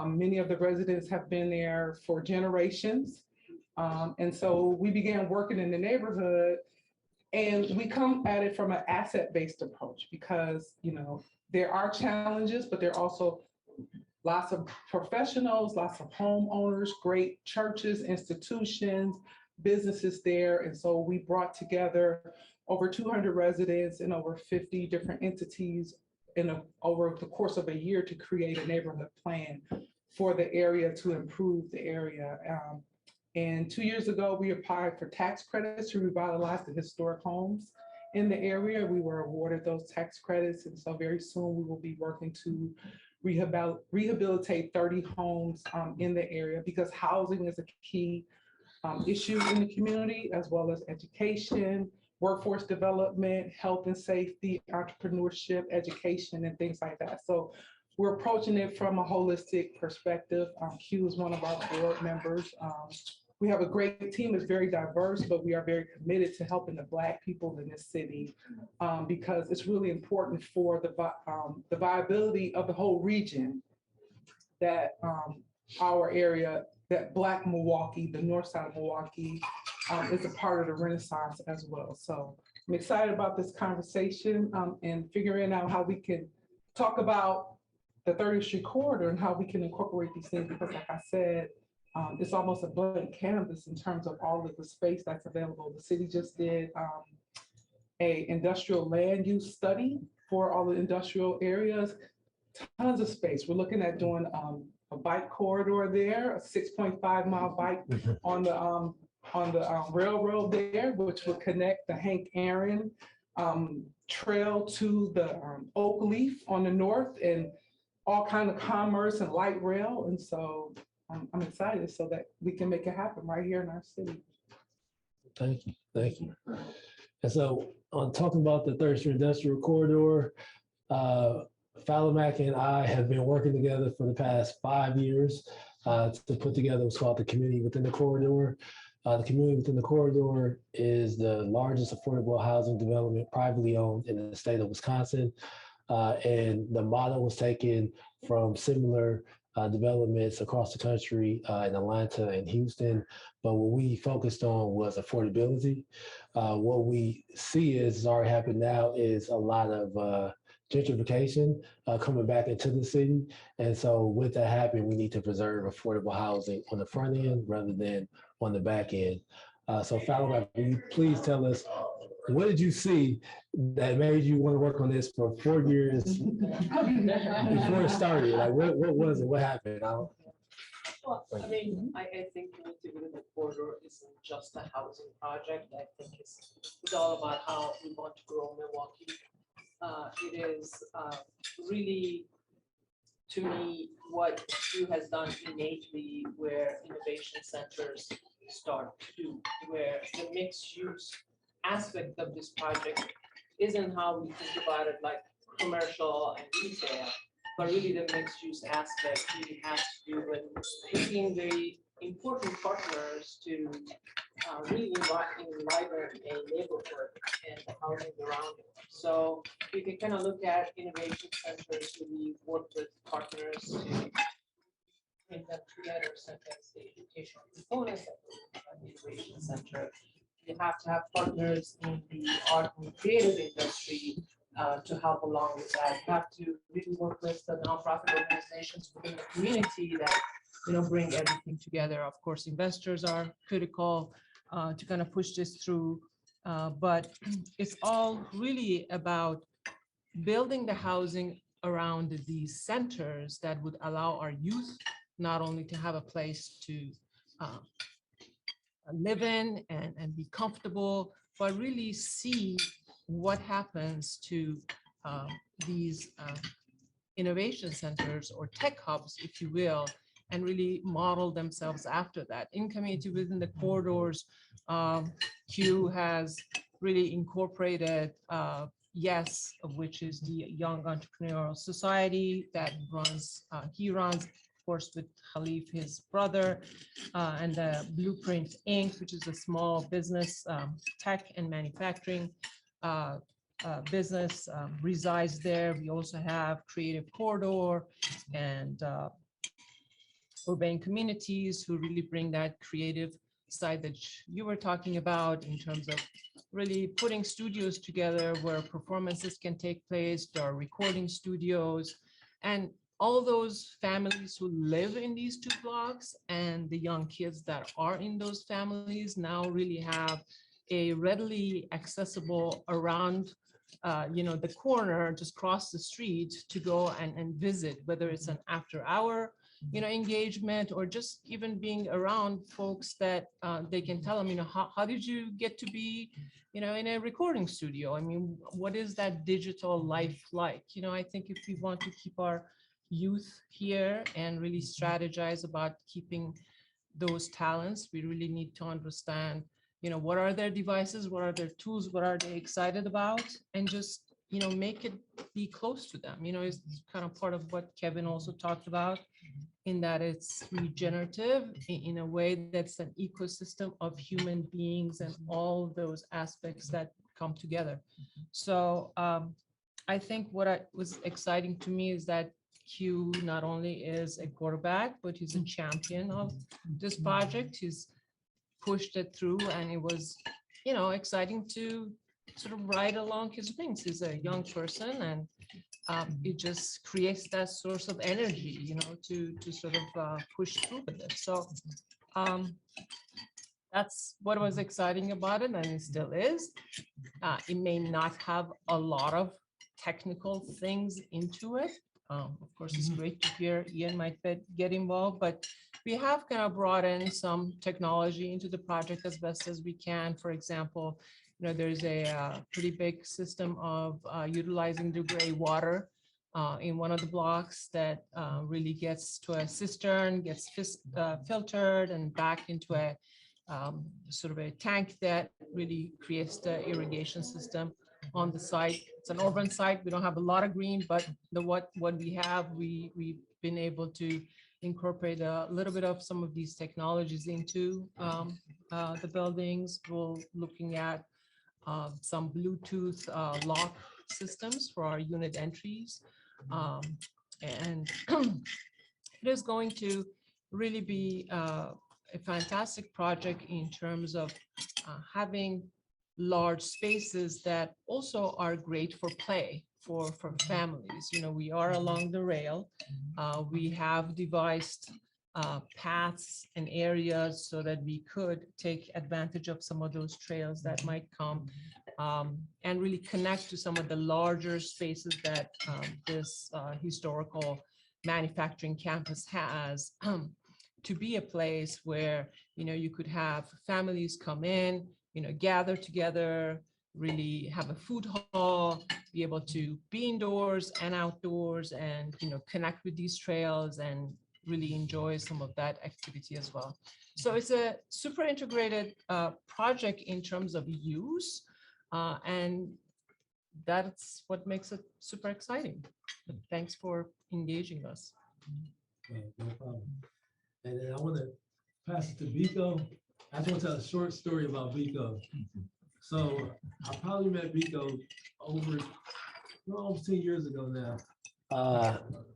Many of the residents have been there for generations. And so we began working in the neighborhood, and we come at it from an asset-based approach because, there are challenges, but there are also lots of professionals, lots of homeowners, great churches, institutions, businesses there. And so we brought together over 200 residents and over 50 different entities over the course of a year to create a neighborhood plan for the area to improve the area. And 2 years ago, we applied for tax credits to revitalize the historic homes in the area. We were awarded those tax credits. And so very soon we will be working to rehabilitate 30 homes in the area, because housing is a key issue in the community, as well as education, workforce development, health and safety, entrepreneurship, education, and things like that. So we're approaching it from a holistic perspective. Q is one of our board members. We have a great team, it's very diverse, but we are very committed to helping the Black people in this city because it's really important for the viability of the whole region that our area, that Black Milwaukee, the north side of Milwaukee, is a part of the Renaissance as well. So I'm excited about this conversation and figuring out how we can talk about the 30th Street corridor and how we can incorporate these things because like I said, it's almost a blank canvas in terms of all of the space that's available. The city just did a industrial land use study for all the industrial areas, tons of space. We're looking at doing a bike corridor there, a 6.5-mile bike on the railroad there, which will connect the Hank Aaron trail to the Oak Leaf on the north and all kind of commerce and light rail. And so I'm excited so that we can make it happen right here in our city. Thank you, thank you. And so on talking about the 3rd Street Industrial Corridor, Falamak and I have been working together for the past 5 years to put together what's called the Community Within the Corridor. The Community Within the Corridor is the largest affordable housing development privately owned in the state of Wisconsin. And the model was taken from similar developments across the country in Atlanta and Houston. But what we focused on was affordability. What we see is already happened now is a lot of gentrification coming back into the city. And so with that happening, we need to preserve affordable housing on the front end rather than on the back end. So Falamak, will you please tell us, what did you see that made you want to work on this for 4 years before it started? Like, what was it? What happened? Well, I mean, I think Community Within the Corridor isn't just a housing project. I think it's all about how we want to grow Milwaukee. It is really, to me, what Q has done innately where innovation centers start to do, where the mixed use aspect of this project isn't how we think about it like commercial and retail, but really the mixed use aspect really has to do with picking very important partners to really enliven a neighborhood and the housing around it. So you can kind of look at innovation centers, really work with partners to bring them together, such as the educational components of the innovation center. You have to have partners in the art and creative industry to help along with that. You have to really work with the nonprofit organizations within the community that bring everything together. Of course, investors are critical to kind of push this through, but it's all really about building the housing around these centers that would allow our youth not only to have a place to live in and be comfortable, but really see what happens to these innovation centers or tech hubs, if you will, and really model themselves after that. In Community Within the Corridors, Q has really incorporated YES, which is the Young Entrepreneurial Society that he runs, of course, with Khalif, his brother, and the Blueprint Inc., which is a small business, tech and manufacturing business resides there. We also have Creative Corridor and Urban Communities who really bring that creative side that you were talking about in terms of really putting studios together where performances can take place. There are recording studios and all those families who live in these 2 blocks and the young kids that are in those families now really have a readily accessible around the corner, just cross the street to go and visit, whether it's an after hour engagement or just even being around folks that they can tell them, how did you get to be, in a recording studio? I mean, what is that digital life like? I think if we want to keep our youth here and really strategize about keeping those talents, we really need to understand what are their devices, what are their tools, what are they excited about, and just, make it be close to them. It's kind of part of what Kevin also talked about, in that it's regenerative in a way that's an ecosystem of human beings and all those aspects that come together. So I think what was exciting to me is that Q not only is a quarterback, but he's a champion of this project. He's pushed it through, and it was, exciting to sort of ride along his wings. He's a young person, and it just creates that source of energy, to sort of push through with it. So that's what was exciting about it, and it still is. It may not have a lot of technical things into it. Of course, it's great to hear Ian might get involved, but we have kind of brought in some technology into the project as best as we can. For example, there's a pretty big system of utilizing the gray water in one of the blocks that really gets to a cistern, gets filtered and back into a sort of a tank that really creates the irrigation system on the site. It's an urban site. We don't have a lot of green, but what we have, we've been able to incorporate a little bit of some of these technologies into the buildings. We're looking at some Bluetooth lock systems for our unit entries. And it is going to really be a fantastic project in terms of having large spaces that also are great for play for families. We are along the rail. We have devised paths and areas so that we could take advantage of some of those trails that might come and really connect to some of the larger spaces that this historical manufacturing campus has, to be a place where, you could have families come in, gather together, really have a food hall, be able to be indoors and outdoors, and, connect with these trails and really enjoy some of that activity as well. So it's a super integrated project in terms of use, and that's what makes it super exciting. But thanks for engaging us. No problem. And then I want to pass it to Biko. I just want to tell a short story about Biko. So I probably met Biko almost 10 years ago now.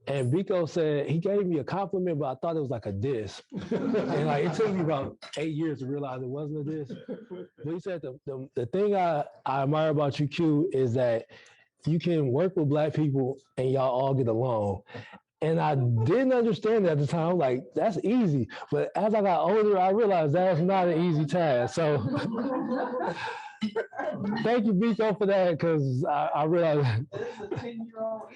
And Biko said, he gave me a compliment, but I thought it was like a diss. And it took me about 8 years to realize it wasn't a diss. But he said the thing I admire about you, Q, is that you can work with Black people and y'all all get along. And I didn't understand that at the time. I'm like, that's easy. But as I got older, I realized that's not an easy task. So thank you, Biko, for that, because I realized. It's a 10-year-old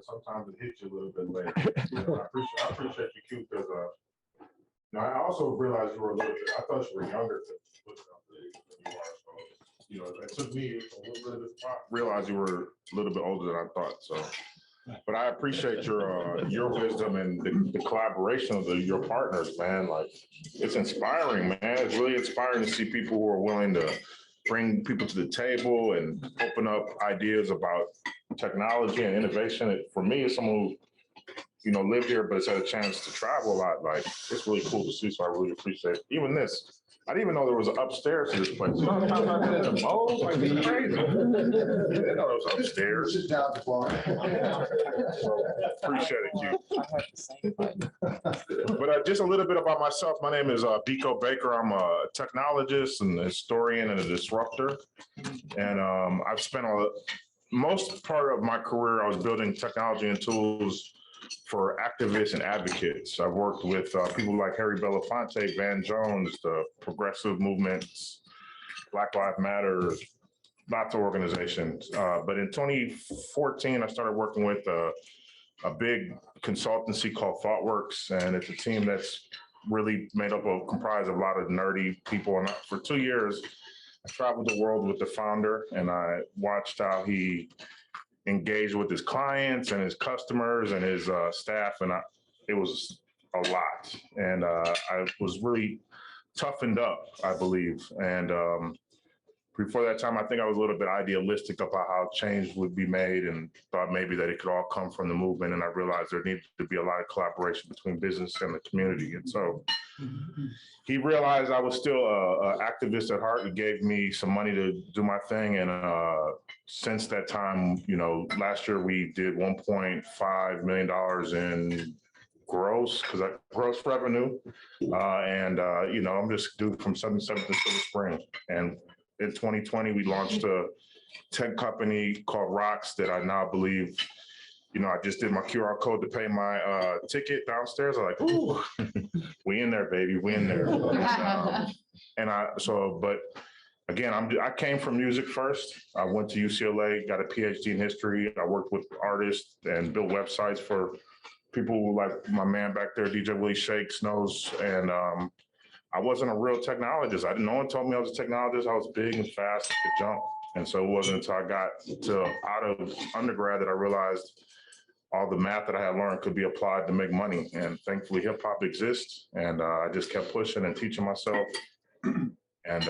Sometimes it hits you a little bit later. I appreciate you, Q, because I also realized you were a little bit, I thought you were younger than you are. So, it took me a little bit to realize you were a little bit older than I thought. So, but I appreciate your wisdom and the collaboration of your partners, man. Like, it's inspiring, man. It's really inspiring to see people who are willing to bring people to the table and open up ideas about technology and innovation. For me, as someone who, lived here, but has had a chance to travel a lot, like, it's really cool to see. So I really appreciate it. Even this. I didn't even know there was an upstairs to this place. You know how I've been in the mold? Like, it's crazy. I didn't know it was upstairs. Sit down, Clark. Appreciate it, Q. But just a little bit about myself. My name is Biko Baker. I'm a technologist and a historian and a disruptor. And I've spent most part of my career, I was building technology and tools for activists and advocates. I've worked with people like Harry Belafonte, Van Jones, the progressive movements, Black Lives Matter, lots of organizations. But in 2014, I started working with a big consultancy called ThoughtWorks, and it's a team that's really comprised of a lot of nerdy people. And for 2 years, I traveled the world with the founder, and I watched how he engaged with his clients and his customers and his staff. And it was a lot. And I was really toughened up, I believe. And before that time, I think I was a little bit idealistic about how change would be made and thought maybe that it could all come from the movement. And I realized there needed to be a lot of collaboration between business and the community. And so he realized I was still an activist at heart. He gave me some money to do my thing. And since that time, you know, last year we did $1.5 million in gross revenue. You know, I'm just due from 77th to Silver Spring. And in 2020, we launched a tech company called Rocks that I now believe, you know, I just did my QR code to pay my ticket downstairs. I'm like, ooh, we in there, baby, we in there. But again, I came from music first. I went to UCLA, got a PhD in history. I worked with artists and built websites for people like my man back there, DJ Willie Shakes knows. And I wasn't a real technologist. No one told me I was a technologist. I was big and fast, could jump. And so it wasn't until I got out of undergrad that I realized all the math that I had learned could be applied to make money. And thankfully hip hop exists. And I just kept pushing and teaching myself. And,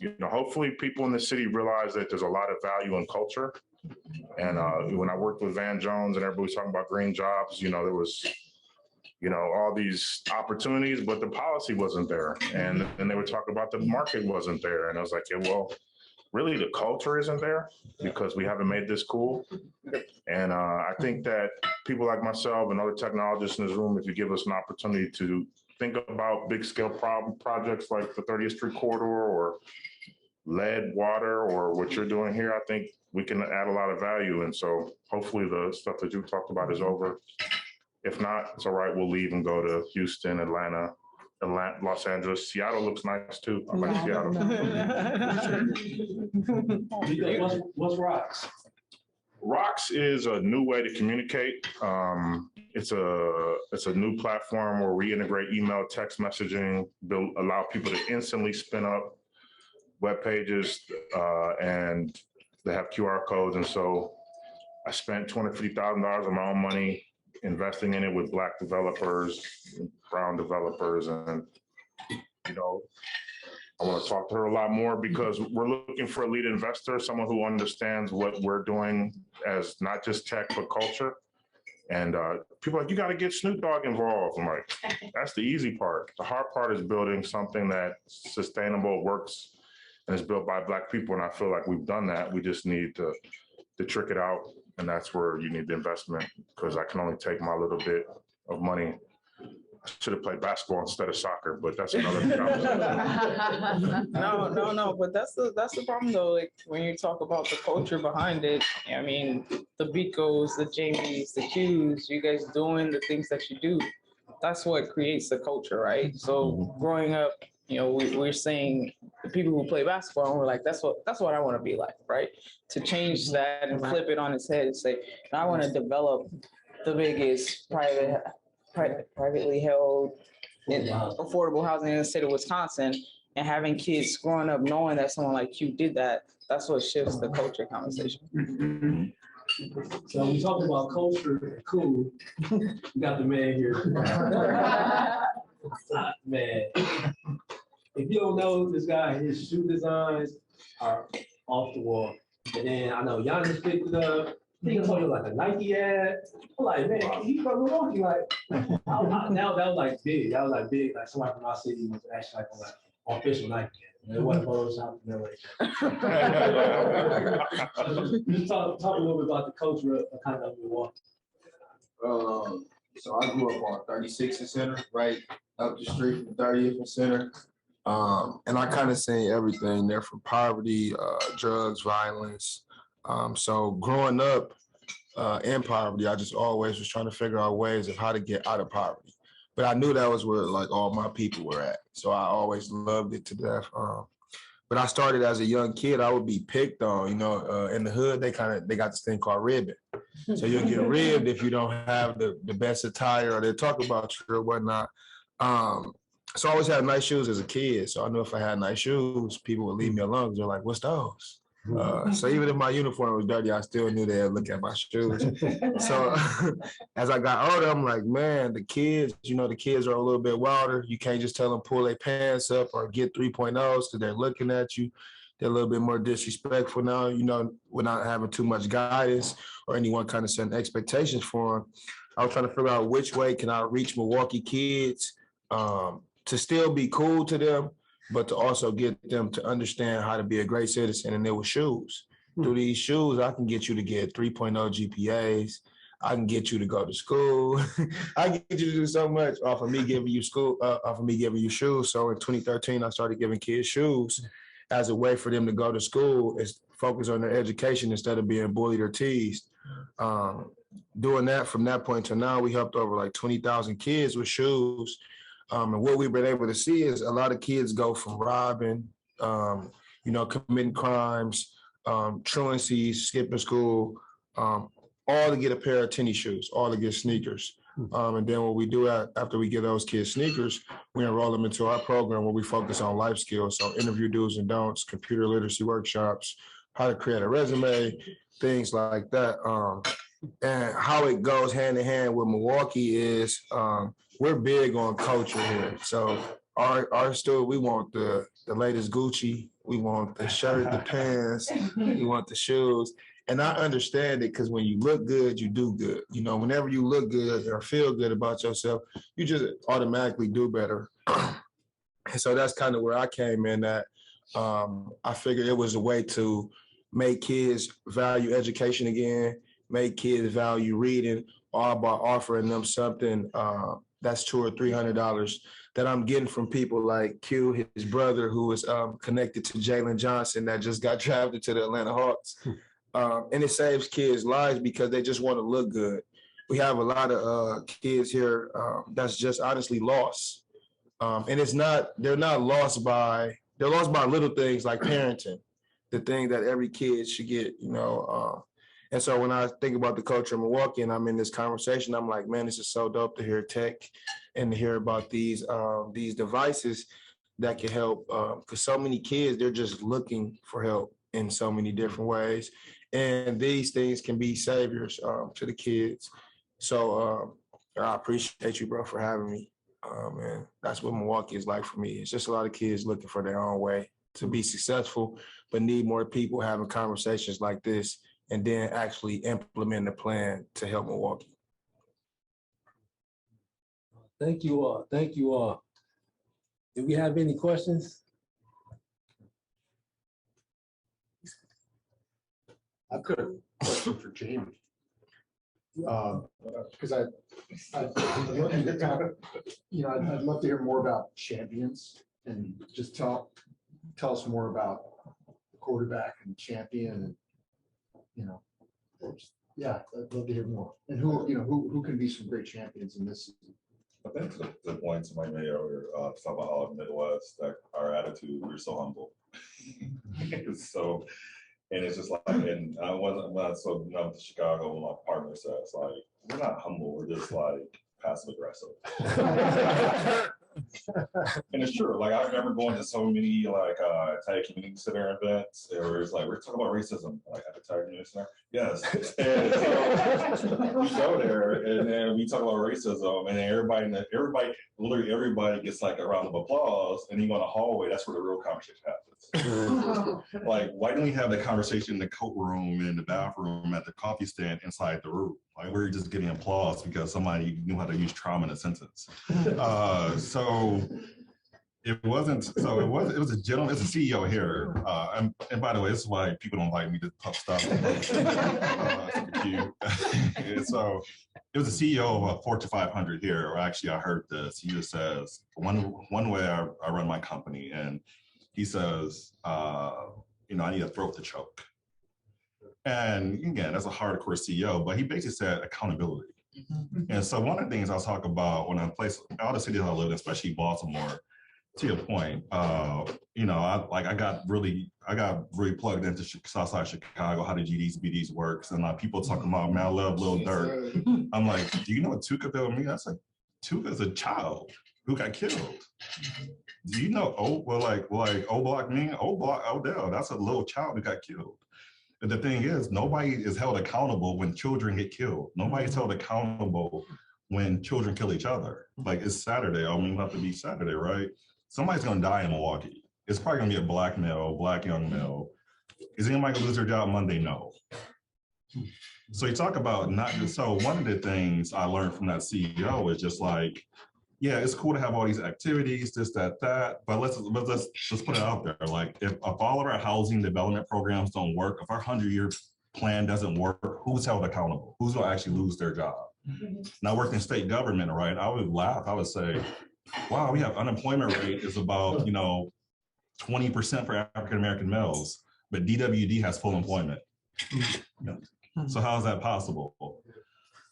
you know, hopefully people in the city realize that there's a lot of value in culture. And when I worked with Van Jones and everybody was talking about green jobs, you know, there was, you know, all these opportunities, but the policy wasn't there. And then they would talk about the market wasn't there. And I was like, yeah, well, really the culture isn't there because we haven't made this cool. And I think that people like myself and other technologists in this room, if you give us an opportunity to think about big scale projects like the 30th Street corridor or lead water or what you're doing here, I think we can add a lot of value. And so hopefully the stuff that you talked about is over. If not, it's all right. We'll leave and go to Houston, Atlanta, Los Angeles. Seattle looks nice too. I like Seattle. What's Rocks? Rocks is a new way to communicate. It's a new platform where we integrate email, text messaging, allow people to instantly spin up web pages, and they have QR codes. And so I spent $250,000 of my own money investing in it with Black developers, brown developers, and, you know, I want to talk to her a lot more because we're looking for a lead investor, someone who understands what we're doing as not just tech, but culture. And people are like, you got to get Snoop Dogg involved. I'm like, that's the easy part. The hard part is building something that's sustainable, works, and is built by Black people. And I feel like we've done that. We just need to trick it out. And that's where you need the investment because I can only take my little bit of money. I should have played basketball instead of soccer, but that's another conversation. No, but that's the problem though. Like when you talk about the culture behind it, I mean, the Bicos, the Jamies, the Qs, you guys doing the things that you do. That's what creates the culture, right? So growing up, you know, we're saying the people who play basketball, and we're like, that's what I want to be like, right? To change that and flip it on its head and say, I want to develop the biggest privately held and affordable housing in the state of Wisconsin, and having kids growing up knowing that someone like you did that, that's what shifts the culture conversation. So we talking about culture and cool. We got the man here. Man, if you don't know this guy, his shoe designs are off the wall. And then I know Giannis picked it up. He told you like a Nike ad. I'm like, man, he's from Milwaukee. Like, now that was like big. That was like big. Like somebody from my city was actually like on official Nike ad. It wasn't Photoshop in LA. Just talk a little bit about the culture of kind of Milwaukee. So I grew up on 36th and Center, right up the street from 30th and Center. And I kind of seen everything there from poverty, drugs, violence. So growing up in poverty, I just always was trying to figure out ways of how to get out of poverty. But I knew that was where like all my people were at. So I always loved it to death. But I started as a young kid, I would be picked on, you know, in the hood, they got this thing called ribbing. So you'll get ribbed if you don't have the best attire, or they talk about you or whatnot. So I always had nice shoes as a kid. So I knew if I had nice shoes, people would leave me alone because they're like, what's those? So even if my uniform was dirty, I still knew they'd look at my shoes. So as I got older, I'm like, man, the kids, the kids are a little bit wilder. You can't just tell them pull their pants up or get 3.0s because they're looking at you. They're a little bit more disrespectful now, we're not having too much guidance or anyone kind of setting expectations for them. I was trying to figure out which way can I reach Milwaukee kids to still be cool to them, but to also get them to understand how to be a great citizen. And there were shoes. Through these shoes, I can get you to get 3.0 GPAs. I can get you to go to school. I can get you to do so much off of me giving you shoes. So in 2013, I started giving kids shoes as a way for them to go to school, is focus on their education instead of being bullied or teased. Doing that from that point to now, we helped over like 20,000 kids with shoes. And what we've been able to see is a lot of kids go from robbing, committing crimes, truancies, skipping school, all to get a pair of tennis shoes, all to get sneakers. And then what we do after we give those kids sneakers, we enroll them into our program where we focus on life skills. So interview do's and don'ts, computer literacy workshops, how to create a resume, things like that. And how it goes hand in hand with Milwaukee is we're big on culture here. So our store, we want the latest Gucci, we want the shirt, the pants, we want the shoes. And I understand it because when you look good, you do good. Whenever you look good or feel good about yourself, you just automatically do better. And so that's kind of where I came in at. I figured it was a way to make kids value education again, make kids value reading, all by offering them something that's $200 or $300 that I'm getting from people like Q, his brother, who is connected to Jalen Johnson that just got drafted to the Atlanta Hawks. And it saves kids' lives because they just want to look good. We have a lot of kids here that's just honestly lost. And they're lost by little things like parenting, the thing that every kid should get, And so when I think about the culture of Milwaukee and I'm in this conversation, I'm like, man, this is so dope to hear tech and to hear about these devices that can help. Because so many kids, they're just looking for help in so many different ways. And these things can be saviors to the kids. So I appreciate you, bro, for having me. And that's what Milwaukee is like for me. It's just a lot of kids looking for their own way to be successful, but need more people having conversations like this and then actually implement the plan to help Milwaukee. Thank you all. Thank you all. Do we have any questions? I've got a question for Jamie. Because I'd love to hear more about champions and just tell us more about the quarterback and champion and yeah, I'd love to hear more. And who can be some great champions in this season. I think the point somebody made earlier, talk about how in the Midwest, that our attitude, we're so humble. And it's just like, and I wasn't so to Chicago, my partner says, like, we're not humble, we're just like passive aggressive. And it's true. Like I remember going to so many like Italian community center events where it's like we're talking about racism, like at the Italian community center. Yes. And so we go there and then we talk about racism and then literally everybody gets like a round of applause and you go in the hallway, that's where the real conversation happens. Like, why don't we have the conversation in the coat room, in the bathroom, at the coffee stand inside the room? Like we're just getting applause because somebody knew how to use trauma in a sentence. So it was a gentleman, it's a CEO here. And by the way, this is why people don't like me to talk stuff. And so it was the CEO of a Fortune 500 here, or actually I heard this. He just says, one way I run my company, and he says, I need a throat to choke. And again, that's a hardcore CEO, but he basically said accountability. And so one of the things I was talking about when I placed all the cities I live in, especially Baltimore, to your point, I got really plugged into Southside Chicago, how the GDs, BDs works. And people talking about, man, I love Lil Durk. I'm like, do you know what Tuka built me? I said, Tuka's a child. who got killed. Do you know, O Block mean? O Block Odell, that's a little child who got killed. And the thing is, nobody is held accountable when children get killed. Nobody's held accountable when children kill each other. Like, it's Saturday. I mean, it have to be Saturday, right? Somebody's gonna die in Milwaukee. It's probably gonna be a black male, black young male. Is anybody gonna lose their job Monday? No. So you talk about not just, so one of the things I learned from that CEO is just like, yeah, it's cool to have all these activities, this, that, but let's put it out there. Like, if all of our housing development programs don't work, if our 100-year plan doesn't work, who's held accountable? Who's gonna actually lose their job? And I worked in state government, right? I would laugh. I would say, wow, we have unemployment rate is about, 20% for African-American males, but DWD has full employment. So how is that possible?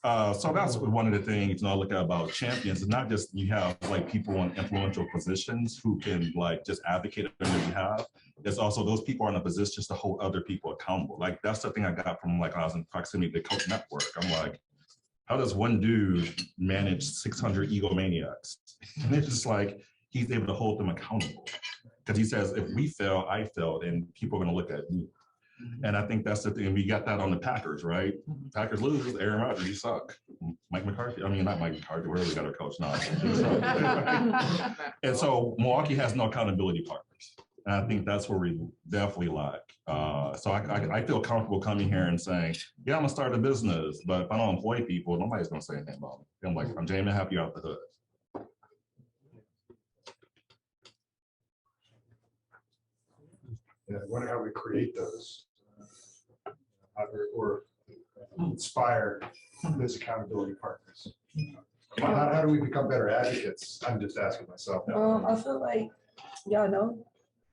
So that's one of the things, I look at about champions. It's not just you have like people in influential positions who can like just advocate on your behalf. It's also those people are in a position just to hold other people accountable. Like, that's the thing I got from like when I was in proximity to the Coach Network. I'm like, how does one dude manage 600 egomaniacs? And it's just like, he's able to hold them accountable. Because he says, if we fail, I failed, and people are going to look at me. And I think that's the thing. We got that on the Packers, right? Packers lose, Aaron Rodgers, you suck. Mike McCarthy, not Mike McCarthy, where we got our coach now. And so Milwaukee has no accountability partners. And I think that's where we definitely lack. So I feel comfortable coming here and saying, yeah, I'm gonna start a business, but if I don't employ people, nobody's gonna say anything about me. I'm like, I'm Jamie, help you out the hood. Yeah, I wonder how we create those or inspire those accountability partners. How do we become better advocates? I'm just asking myself. I feel like y'all know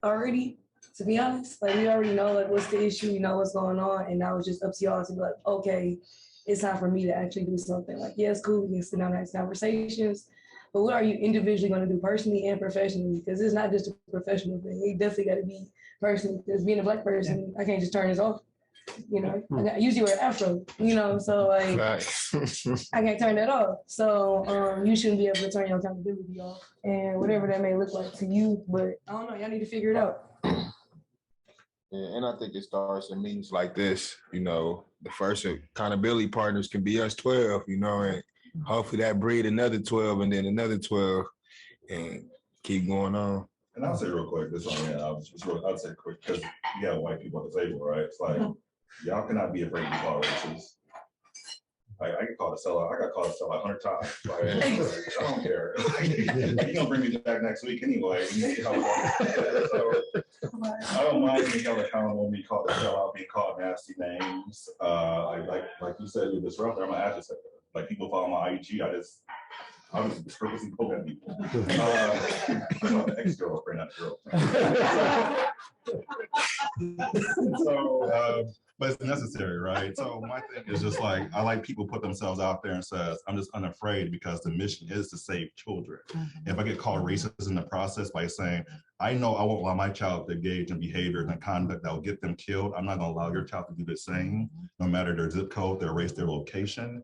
already, to be honest. Like, we already know like what's the issue, we know what's going on, and now it's just up to y'all to be like, okay, it's time for me to actually do something. Like, yeah, it's cool, we can sit down and have conversations, but what are you individually going to do personally and professionally? Because it's not just a professional thing. It definitely got to be personal. Because being a Black person, I can't just turn this off. I usually wear afro, so like I can't turn that off. So you shouldn't be able to turn your accountability off, and whatever that may look like to you. But I don't know, y'all need to figure it out. And I think it starts in meetings like this. The first accountability partners can be us 12, and hopefully that breed another 12 and then another 12 and keep going on. And I'll say real quick, I'll say quick, because you got white people at the table, right? It's like, y'all cannot be afraid to be called racist. Like, I get called a sellout. I got called a sellout 100 times. Like, I don't care. You're gonna bring me back next week anyway. So I don't mind being held accountable, being called a sellout, being called nasty names. Like you said, you're disruptor. I'm an agitator. Like, people follow my IG. I was just purposely poking at people. I'm an ex-girlfriend, not girlfriend. So, but it's necessary, right? So my thing is just like, I like people put themselves out there and says, I'm just unafraid because the mission is to save children. If I get called racist in the process by saying, I know I won't allow my child to engage in behavior and conduct that will get them killed, I'm not gonna allow your child to do the same, no matter their zip code, their race, their location,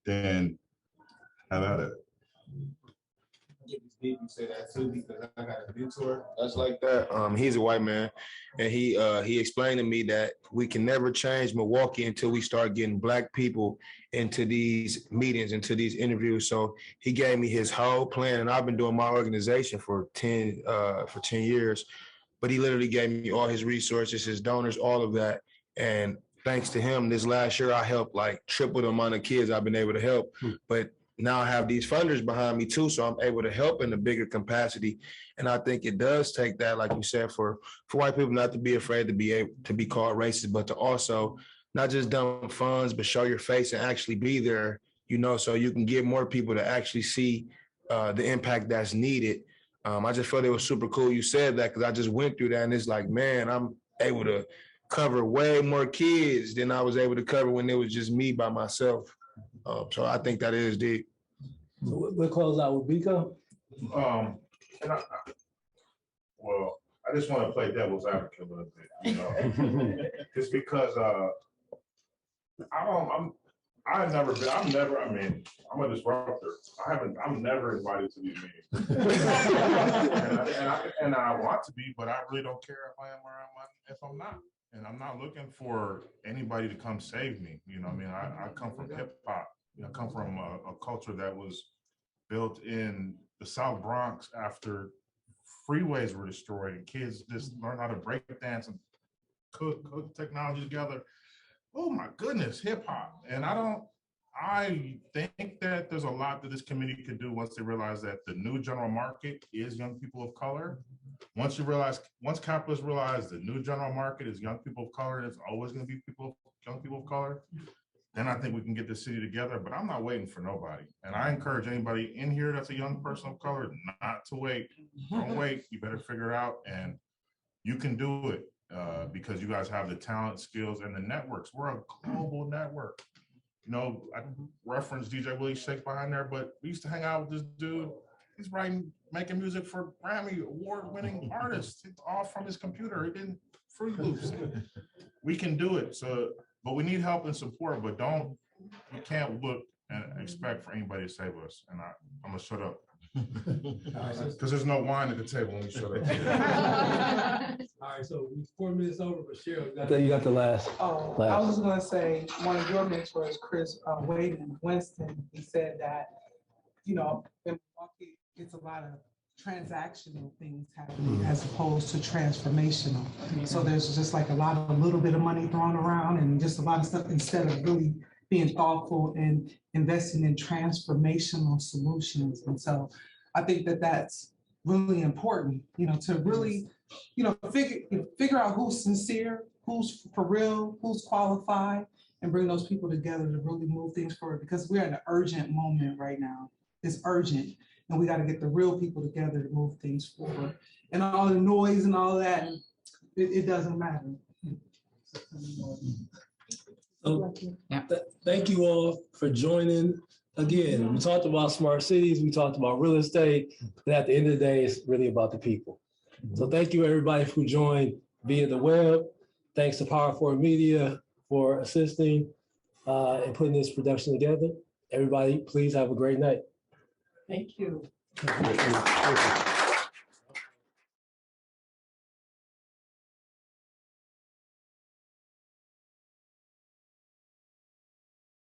then have at it. You say that too, because I got a mentor that's like that. He's a white man, and he explained to me that we can never change Milwaukee until we start getting Black people into these meetings, into these interviews. So he gave me his whole plan, and I've been doing my organization for 10 years. But he literally gave me all his resources, his donors, all of that, and thanks to him, this last year I helped like triple the amount of kids I've been able to help. But now I have these funders behind me too, so I'm able to help in a bigger capacity. And I think it does take that, like you said, for white people not to be afraid to be able to be called racist, but to also not just dump funds, but show your face and actually be there, so you can get more people to actually see the impact that's needed. I just felt it was super cool you said that, because I just went through that, and it's like, man, I'm able to cover way more kids than I was able to cover when it was just me by myself. So I think that is deep. So we'll close out with Biko. I just want to play devil's advocate a little bit, just because I I've never been, I'm a disruptor. I'm never invited to these meetings. and I want to be, but I really don't care if I am or if I'm not. And I'm not looking for anybody to come save me. You know, I mean, I come from hip hop. You know, I come from a culture that was built in the South Bronx after freeways were destroyed and kids just learned how to break dance and cook technology together. Oh my goodness, hip hop. And I think that there's a lot that this community can do once they realize that the new general market is young people of color. Once capitalists realize the new general market is young people of color, and it's always going to be young people of color, then I think we can get the city together. But I'm not waiting for nobody. And I encourage anybody in here that's a young person of color not to wait. Don't wait. You better figure it out, and you can do it. Because you guys have the talent, skills, and the networks. We're a global network. You know, I referenced DJ Willie Shake behind there, but we used to hang out with this dude. He's making music for Grammy award-winning artists. It's all from his computer. He didn't Fruit Loops. We can do it. So, but we need help and support. But you can't look and expect for anybody to save us. And I'm gonna shut up. Because there's no wine at the table when we shut up. All right, so we're 4 minutes over, but Cheryl. You got the last. Oh, I was just gonna say, one of your mentors, Chris Winston, he said that, you know, in Milwaukee, it's a lot of transactional things happening as opposed to transformational. So there's just like a little bit of money thrown around and just a lot of stuff instead of really being thoughtful and investing in transformational solutions. And so I think that that's really important, you know, to really, you know, figure out who's sincere, who's for real, who's qualified, and bring those people together to really move things forward, because we're in an urgent moment right now. It's urgent, and we got to get the real people together to move things forward. And all the noise and all that, it doesn't matter. So, thank you all for joining. Again, we talked about smart cities, we talked about real estate, but at the end of the day, it's really about the people. So thank you everybody who joined via the web. Thanks to Power Forward Media for assisting and putting this production together. Everybody, please have a great night. Thank you. Thank you.